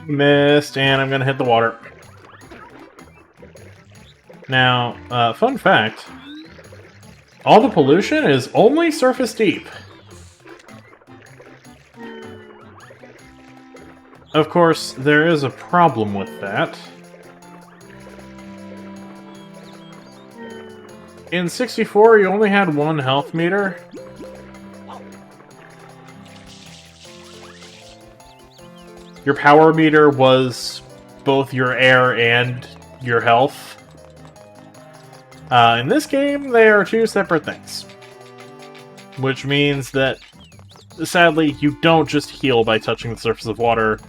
Missed, and I'm gonna hit the water. Now, fun fact, all the pollution is only surface deep. Of course, there is a problem with that. In 64, you only had one health meter. Your power meter was both your air and your health. In this game, they are two separate things. Which means that, sadly, you don't just heal by touching the surface of water.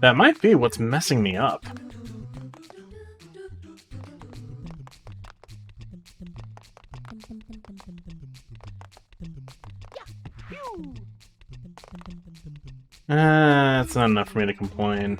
That might be what's messing me up. That's not enough for me to complain.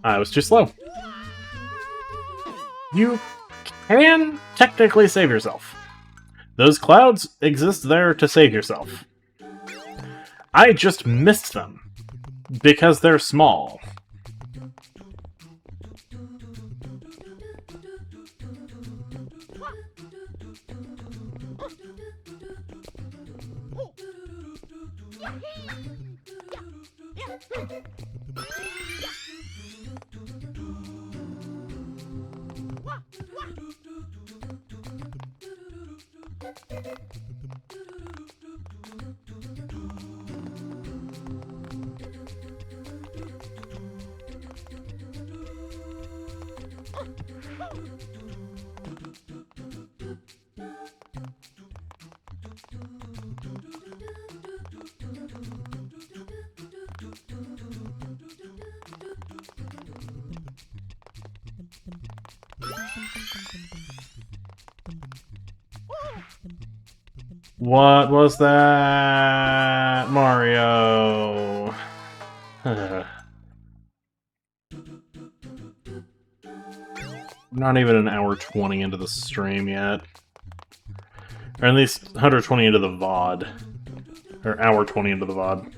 I was too slow. You can technically save yourself. Those clouds exist there to save yourself. I just missed them because they're small. What was that, Mario? Not even an hour 20 into the stream yet. Or at least 120 into the VOD. Or hour 20 into the VOD.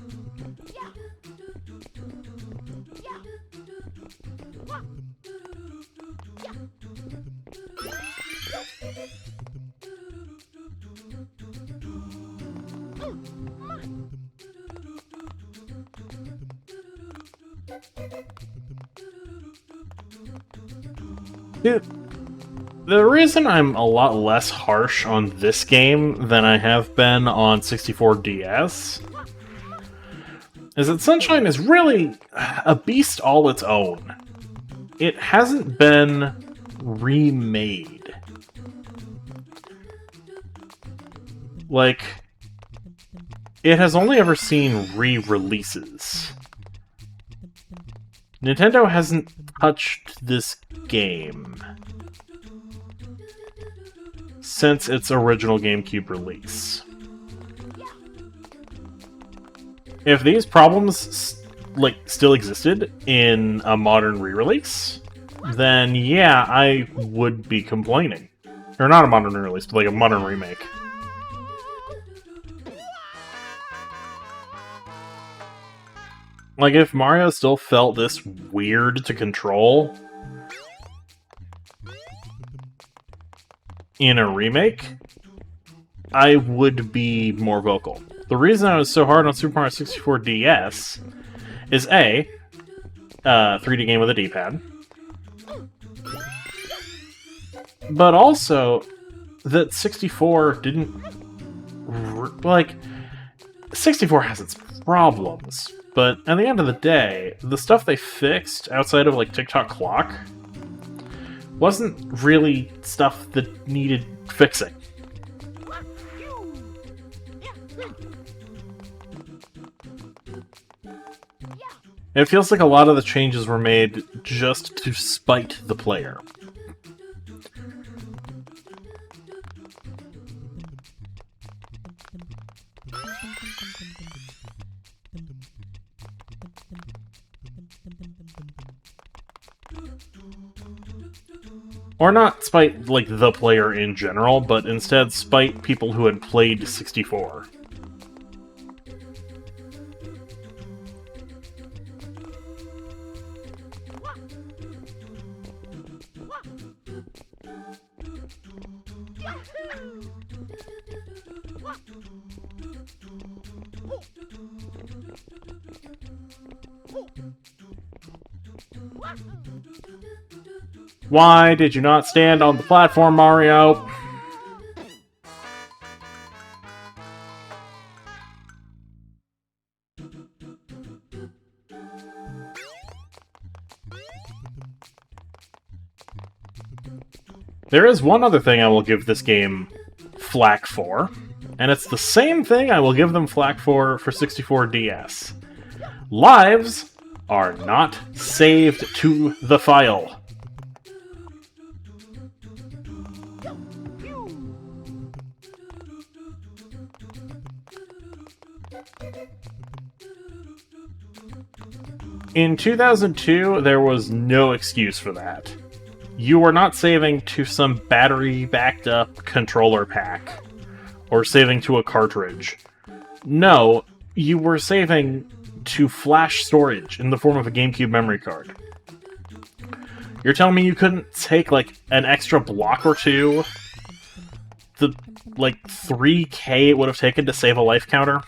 Dude, the reason I'm a lot less harsh on this game than I have been on 64DS is that Sunshine is really a beast all its own. It hasn't been remade. Like, it has only ever seen re-releases. Nintendo hasn't touched this game since its original GameCube release. If these problems still existed in a modern re-release, then yeah, I would be complaining. Or not a modern re-release, but like a modern remake. Like, if Mario still felt this weird to control in a remake, I would be more vocal. The reason I was so hard on Super Mario 64 DS is A, 3D game with a D-pad, but also that 64 didn't... 64 has its problems. But at the end of the day, the stuff they fixed outside of like TikTok Clock wasn't really stuff that needed fixing. It feels like a lot of the changes were made just to spite the player. Or not spite, like, the player in general, but instead spite people who had played 64. Why did you not stand on the platform, Mario? There is one other thing I will give this game flack for, and it's the same thing I will give them flack for 64DS. Lives are not saved to the file. In 2002, there was no excuse for that. You were not saving to some battery-backed-up controller pack, or saving to a cartridge. No, you were saving to flash storage in the form of a GameCube memory card. You're telling me you couldn't take, like, an extra block or two? The, like, 3K it would have taken to save a life counter?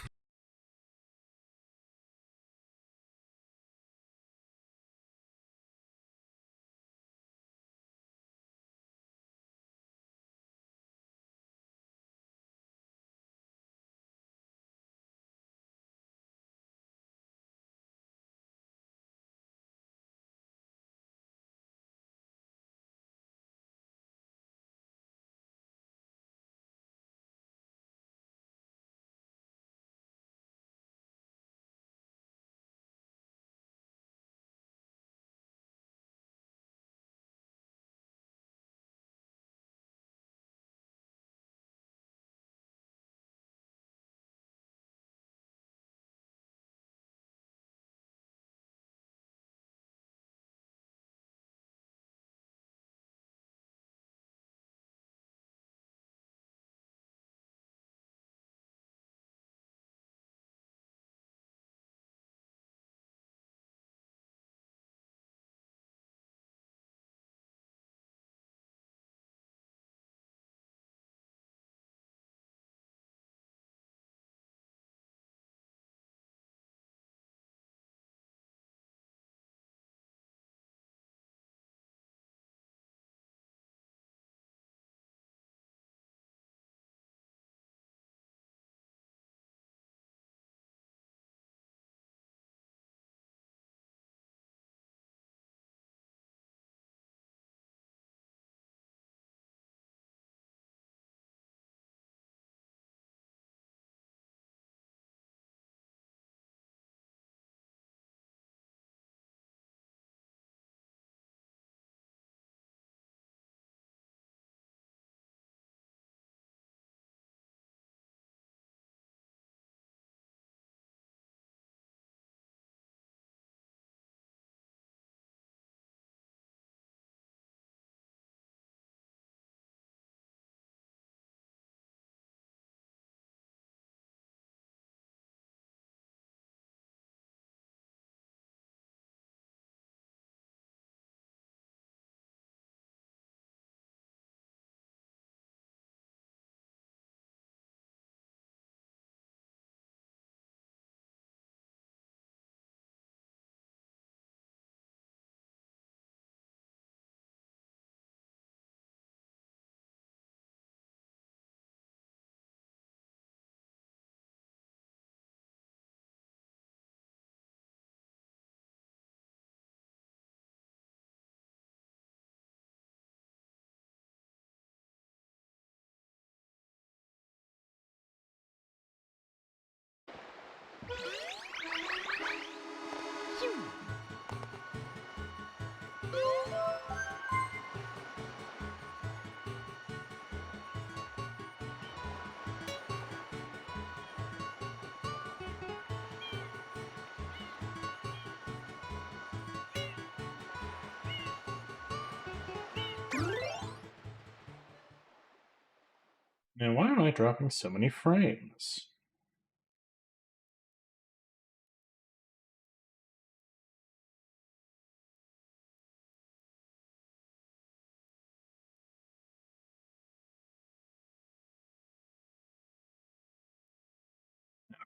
And why am I dropping so many frames?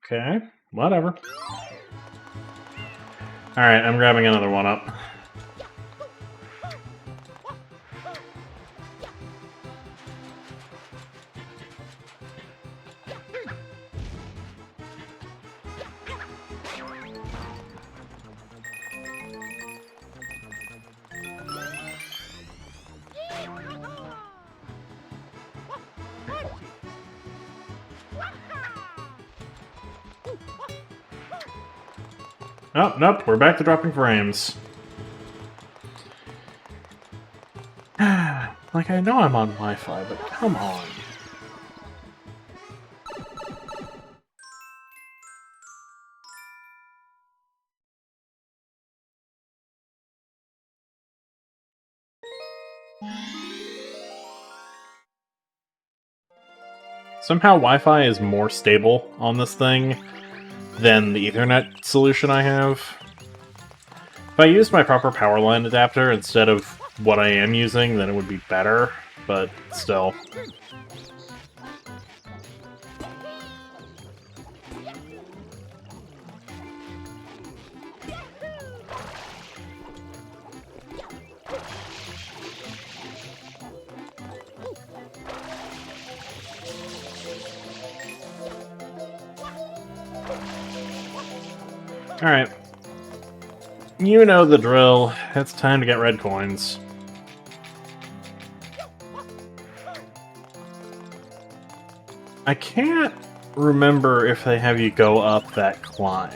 Okay, whatever. Alright, I'm grabbing another one up. Oh, nope, we're back to dropping frames. Like, I know I'm on Wi-Fi, but come on. Somehow Wi-Fi is more stable on this thing than the Ethernet solution I have. If I used my proper power line adapter instead of what I am using, then it would be better, but still. Alright. You know the drill. It's time to get red coins. I can't remember if they have you go up that climb.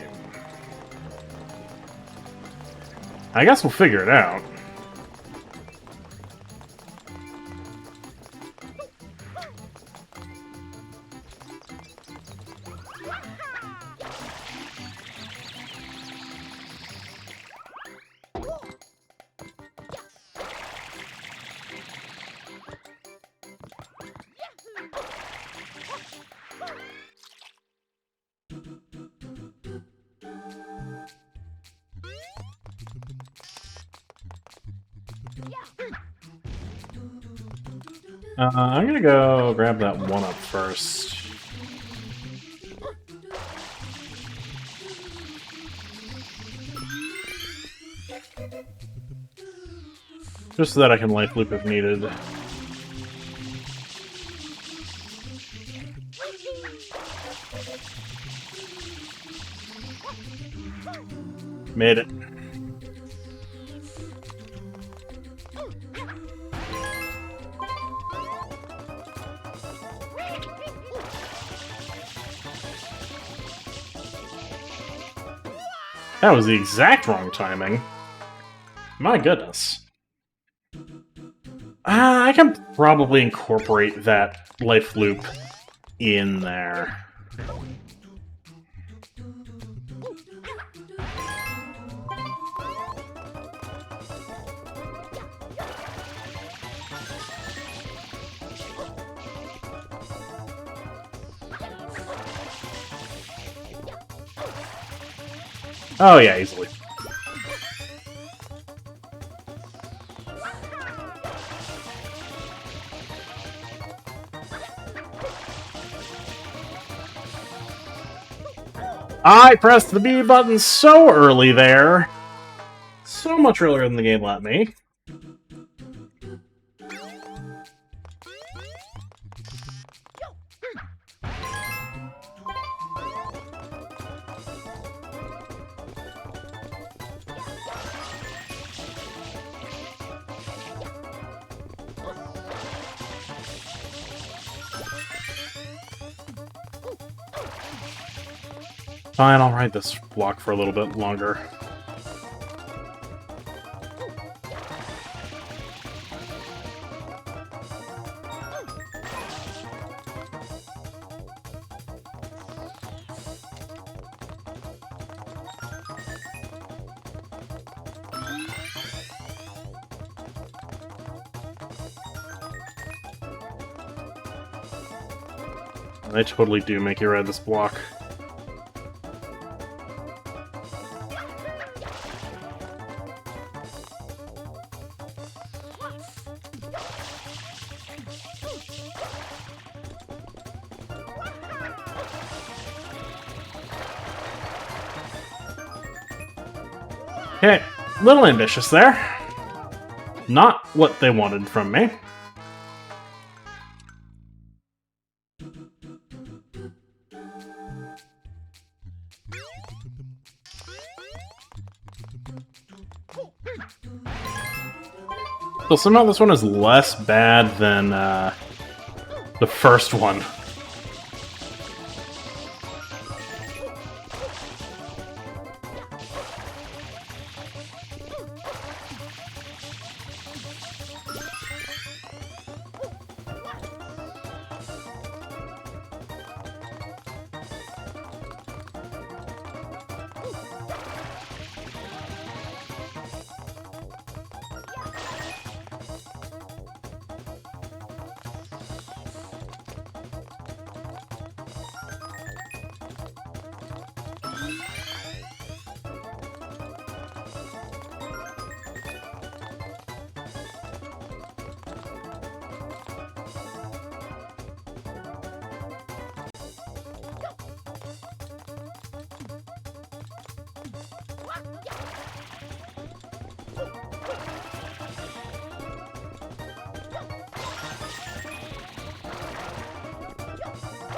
I guess we'll figure it out. I'm gonna go grab that one up first. Just so that I can life loop if needed. Made it. That was the exact wrong timing. My goodness. I can probably incorporate that life loop in there. Oh yeah, easily. I pressed the B button so early there. So much earlier than the game let me. Fine, I'll ride this block for a little bit longer. They totally do make you ride this block. Okay, little ambitious there. Not what they wanted from me. So somehow this one is less bad than the first one.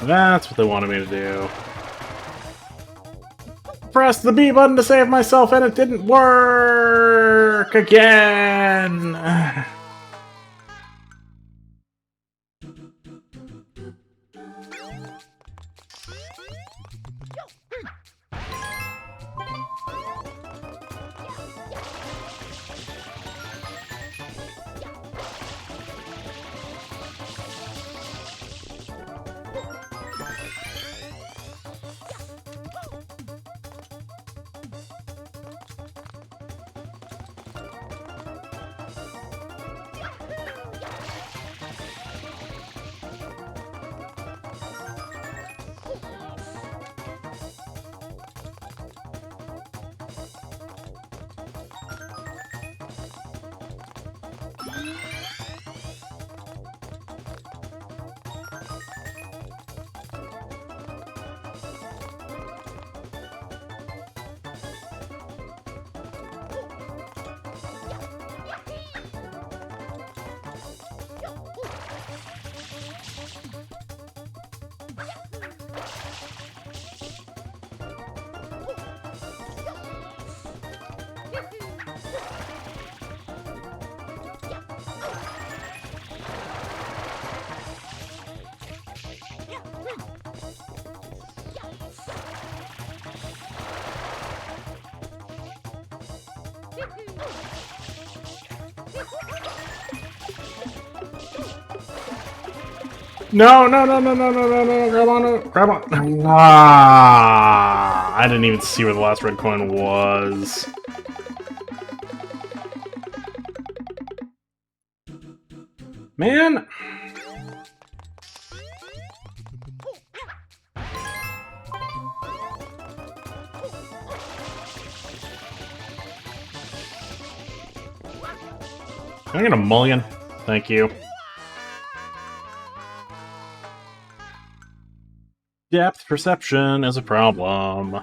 That's what they wanted me to do. Press the B button to save myself and it didn't work again! No, no, no, no, no, no, no, no, grab on it, grab on. Ah, I didn't even see where the last red coin was. Man. Can I get a mulligan? Thank you. Depth perception is a problem.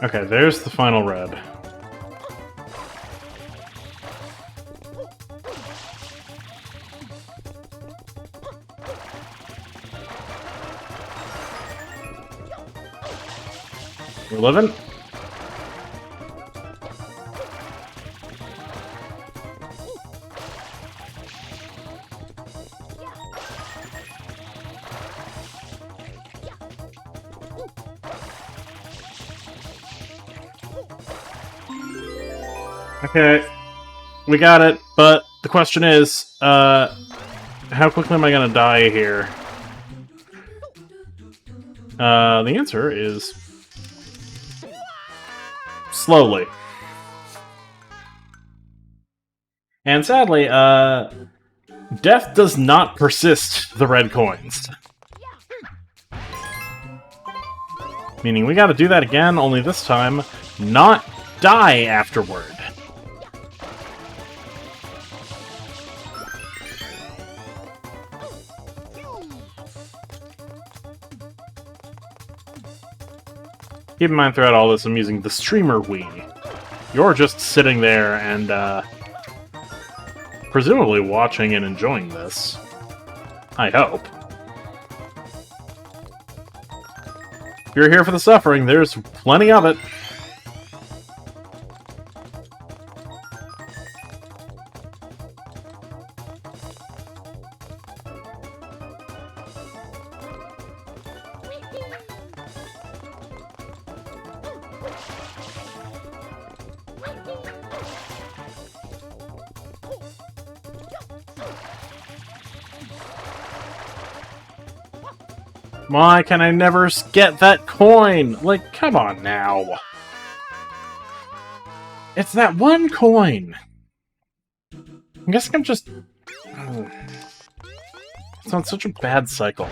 Okay, there's the final red. We're living. Okay, we got it, but the question is, how quickly am I gonna die here? The answer is slowly. And sadly, death does not persist the red coins. Meaning we gotta do that again, only this time, not die afterward. Keep in mind throughout all this, I'm using the streamer Wii. You're just sitting there and, presumably watching and enjoying this. I hope. If you're here for the suffering, there's plenty of it. Why can I never get that coin? Like, come on now. It's that one coin. I'm guessing I'm just... It's on such a bad cycle.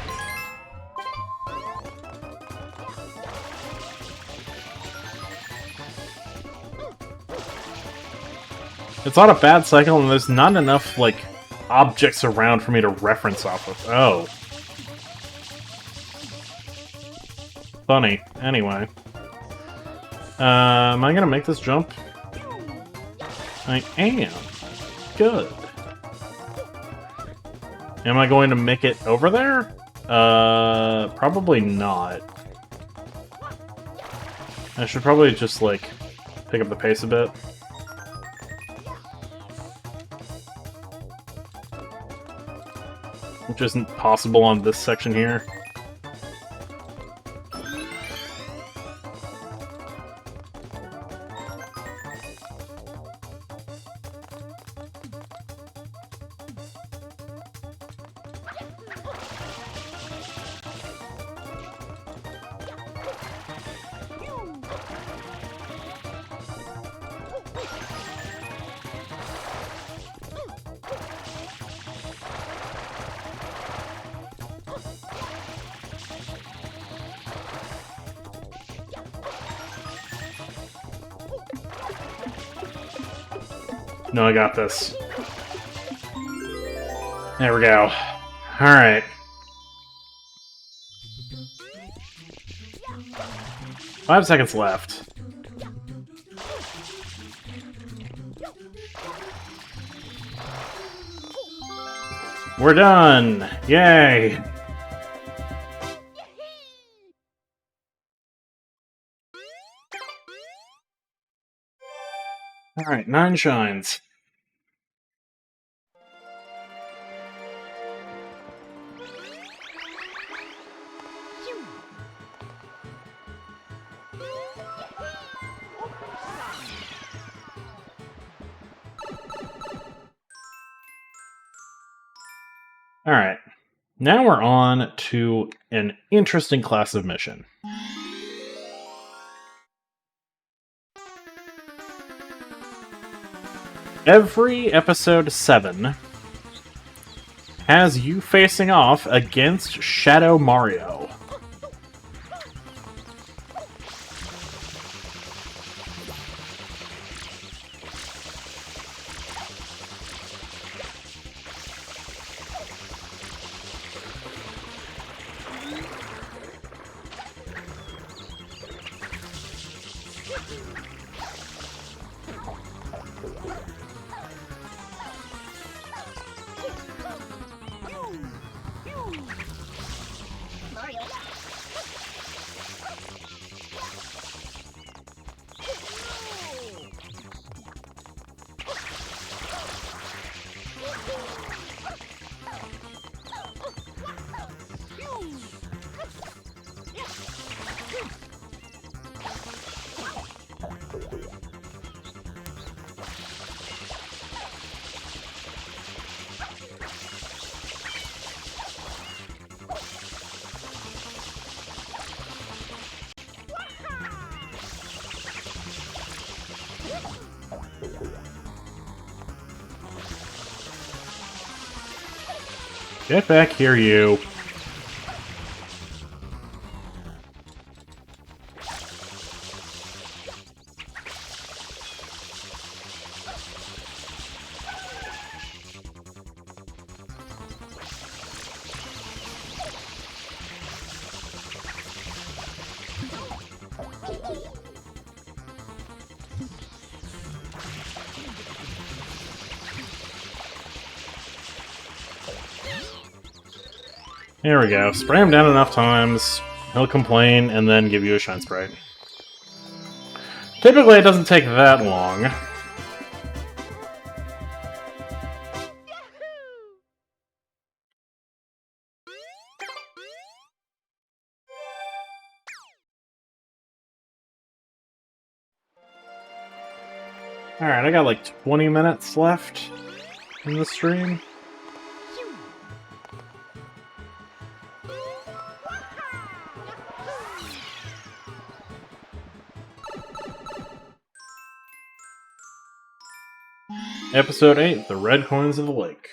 It's on a bad cycle and there's not enough, like, objects around for me to reference off of. Oh. Funny. Anyway. Am I gonna make this jump? I am. Good. Am I going to make it over there? Probably not. I should probably just, like, pick up the pace a bit. Which isn't possible on this section here. No, I got this. There we go. Alright. Five seconds left. We're done! Yay! Alright, 9 shines. Alright, now we're on to an interesting class of mission. Every episode 7 has you facing off against Shadow Mario. Get back here, you. There we go. Spray him down enough times, he'll complain, and then give you a Shine Sprite. Typically, it doesn't take that long. Alright, I got like 20 minutes left in the stream. Episode 8, The Red Coins of the Lake.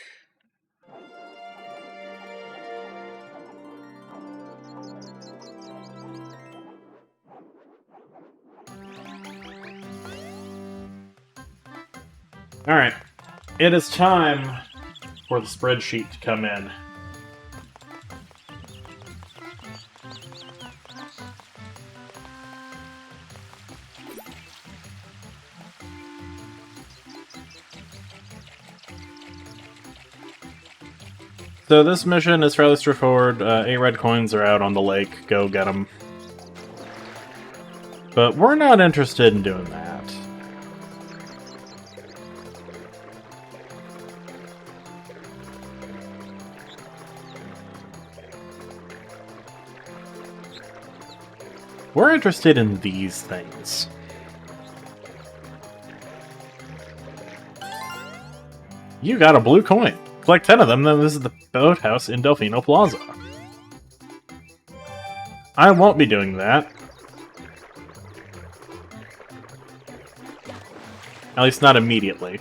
Alright, it is time for the spreadsheet to come in. So this mission is fairly straightforward. 8 red coins are out on the lake. Go get them. But we're not interested in doing that. We're interested in these things. You got a blue coin. Collect 10 of them, then visit the boathouse in Delfino Plaza. I won't be doing that. At least not immediately.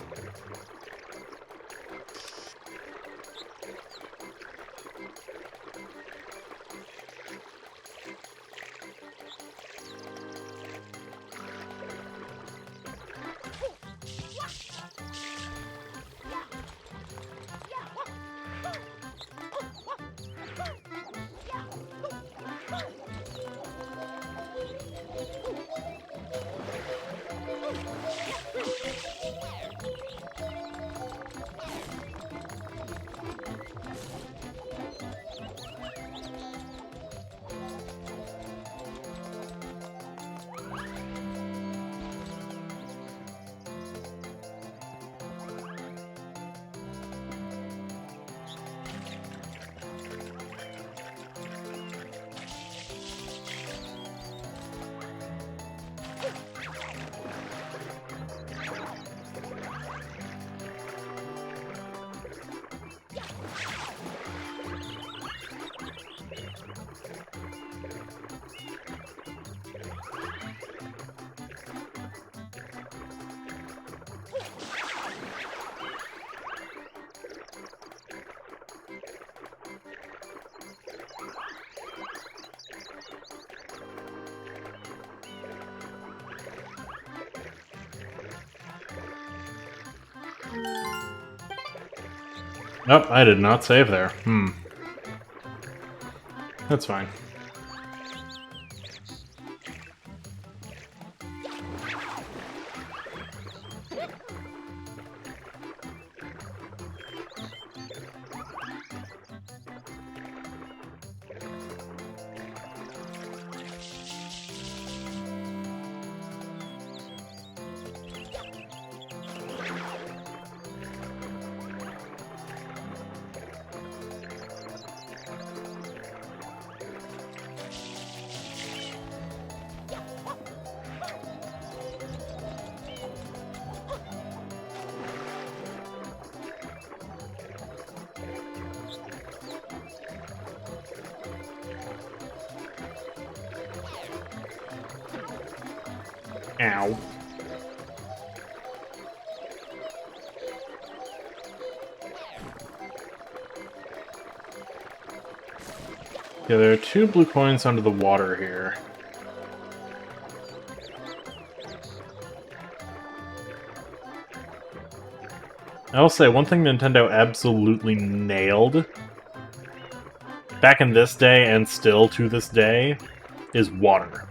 Nope, I did not save there. That's fine. Ow. Yeah, there are 2 blue coins under the water here. I will say, one thing Nintendo absolutely nailed, back in this day and still to this day, is water.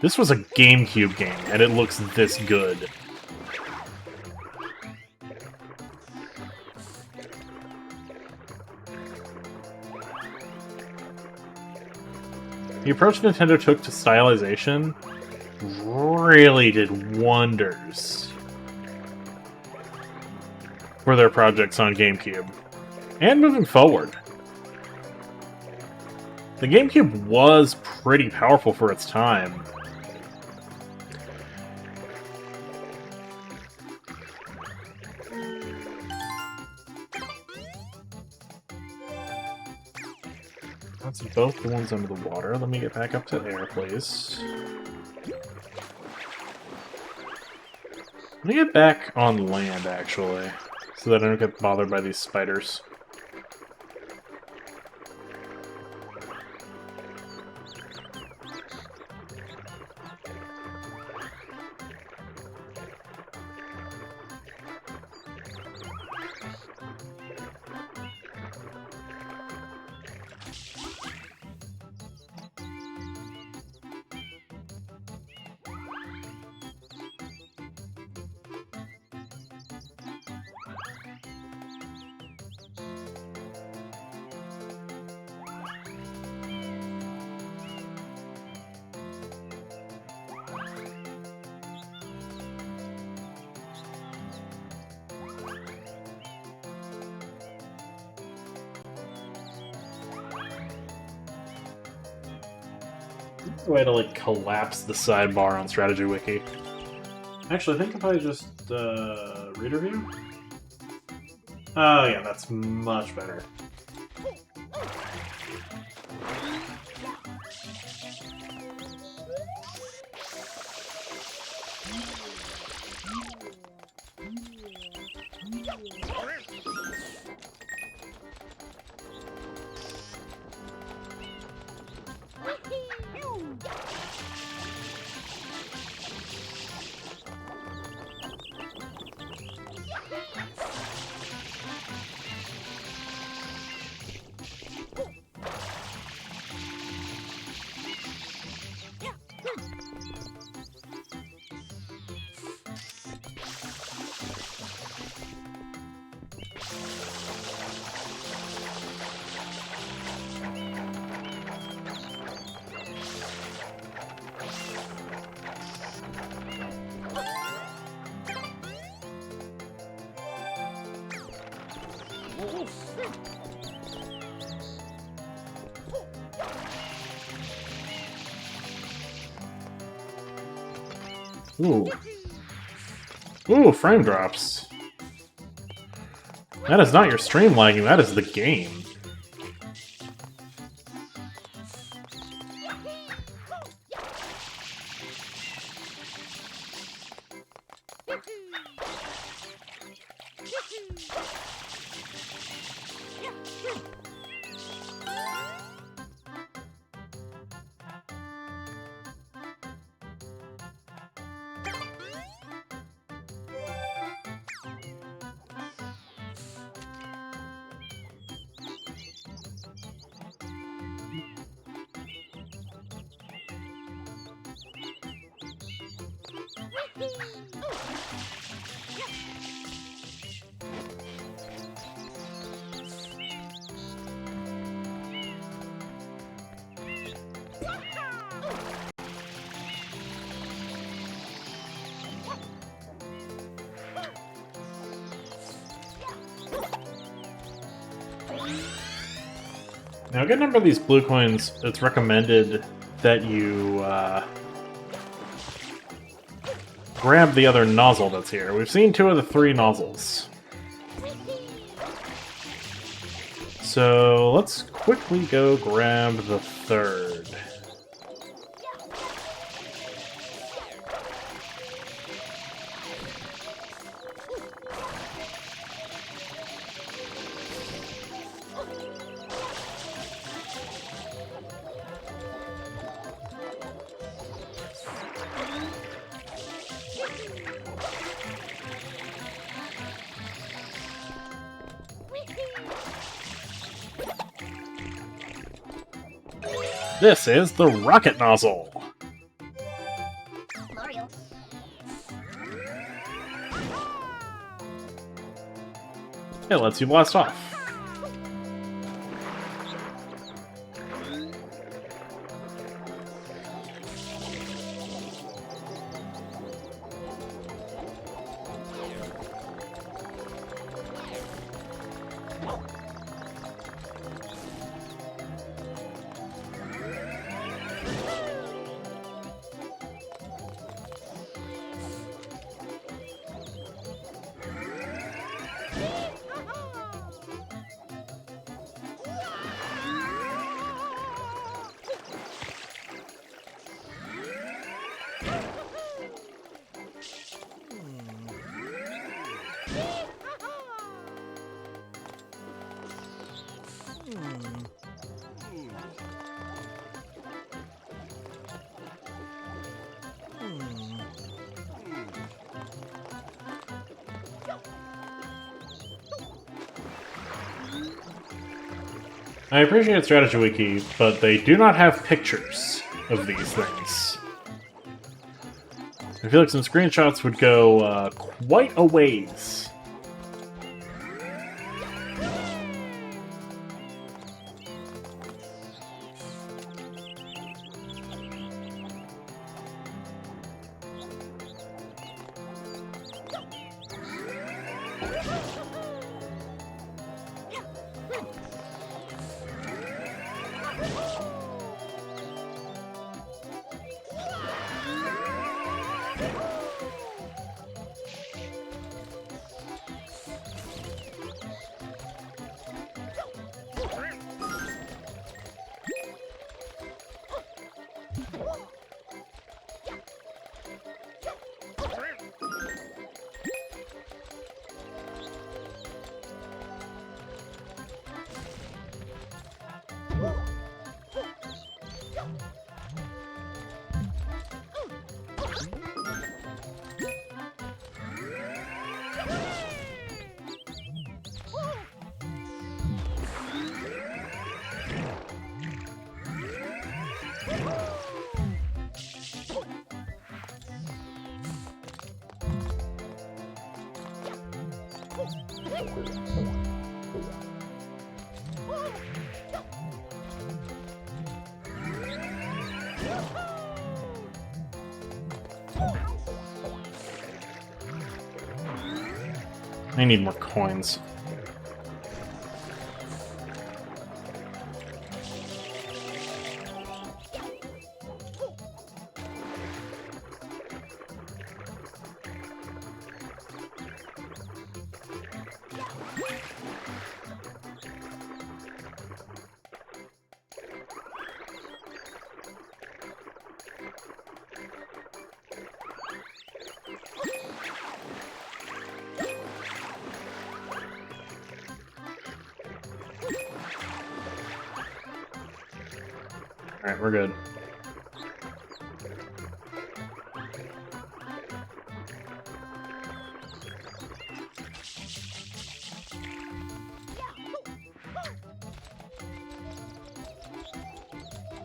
This was a GameCube game, and it looks this good. The approach Nintendo took to stylization really did wonders for their projects on GameCube, and moving forward. The GameCube was pretty powerful for its time. That's both the ones under the water. Let me get back up to air, please. Let me get back on land, actually, so that I don't get bothered by these spiders. Way to like collapse the sidebar on Strategy Wiki. Actually, I think if I just reader view. Oh yeah, that's much better. Ooh. Ooh, frame drops. That is not your stream lagging, that is the game. Now, get a number of these blue coins, it's recommended that you grab the other nozzle that's here. We've seen 2 of the 3 nozzles. So let's quickly go grab the 3rd. This is the rocket nozzle. Mario. It lets you blast off. I appreciate Strategy Wiki, but they do not have pictures of these things. I feel like some screenshots would go quite a ways. I need more coins. Alright, we're good.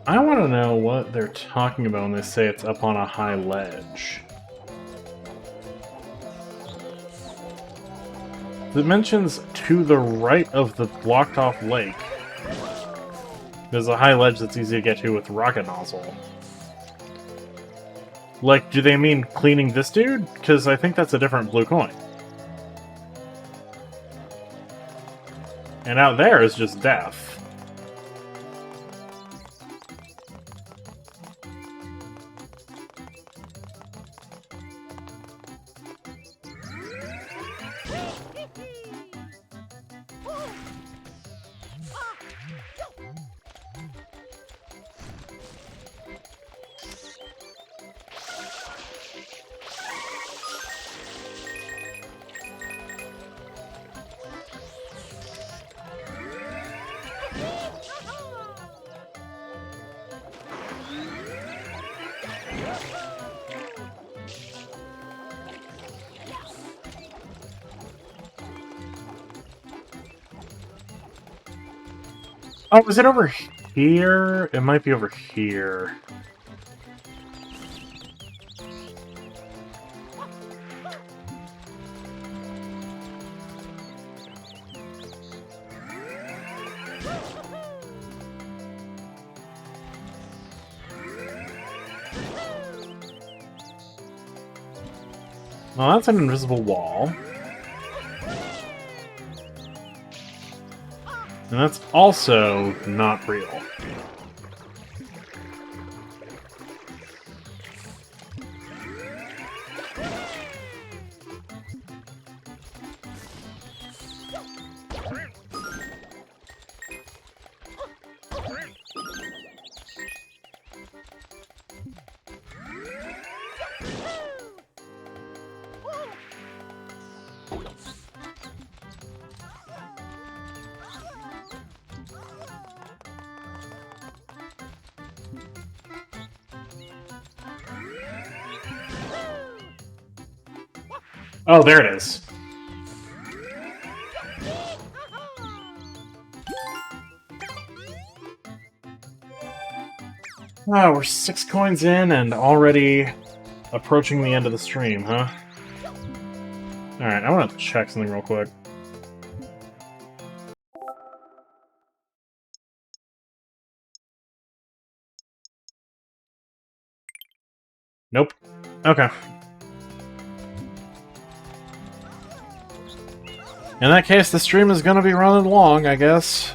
I want to know what they're talking about when they say it's up on a high ledge. It mentions to the right of the blocked off lake. There's a high ledge that's easy to get to with rocket nozzle. Like, do they mean cleaning this dude? Because I think that's a different blue coin. And out there is just death. Oh, is it over? here? It might be over here. Well, that's an invisible wall. And that's also not real. Oh, there it is. Ah, we're 6 coins in and already approaching the end of the stream, huh? Alright, I want to check something real quick. Nope. Okay. In that case, the stream is gonna be running long, I guess.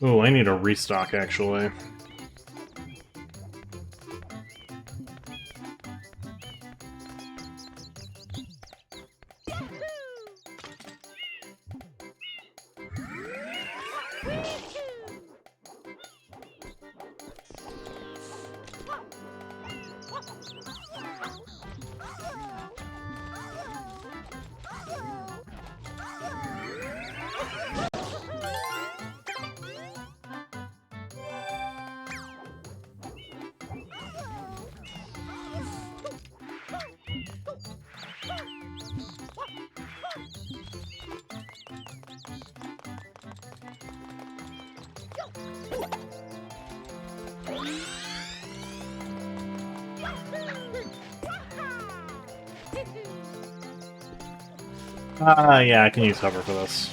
Ooh, I need a restock, actually. Yeah, I can use hover for this.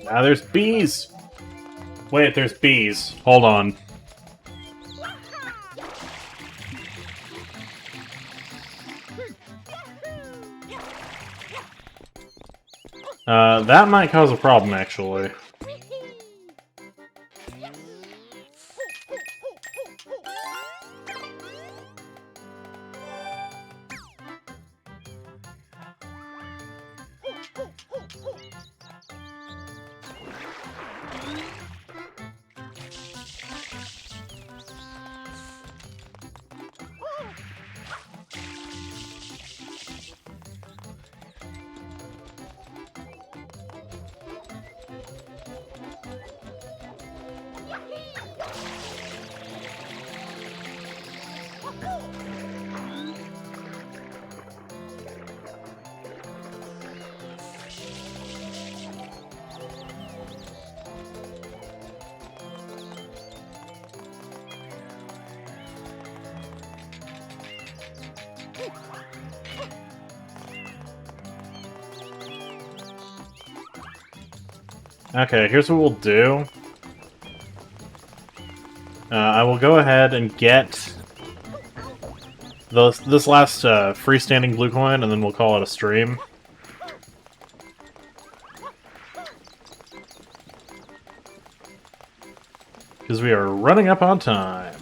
Ah, there's bees! Wait, there's bees. Hold on. That might cause a problem, actually. Okay, here's what we'll do. I will go ahead and get this last freestanding blue coin, and then we'll call it a stream. Because we are running up on time.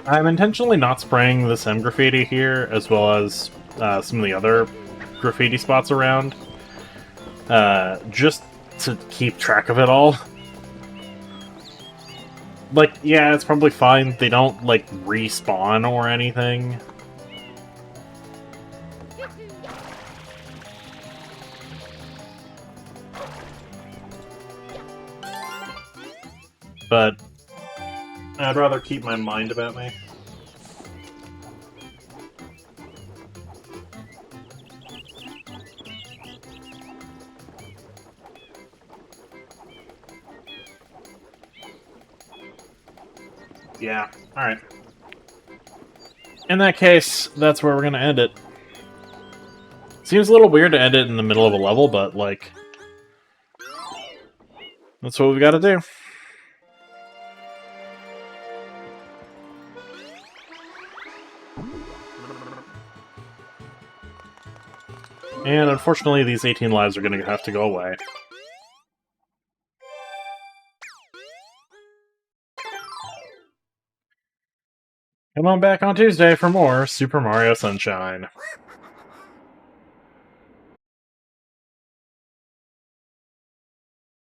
I'm intentionally not spraying this M graffiti here, as well as some of the other graffiti spots around, just to keep track of it all. Like, yeah, it's probably fine. They don't, like, respawn or anything. But I'd rather keep my mind about me. Yeah, alright. In that case, that's where we're gonna end it. Seems a little weird to end it in the middle of a level, but, like, that's what we gotta do. And unfortunately, these 18 lives are gonna have to go away. Come on back on Tuesday for more Super Mario Sunshine.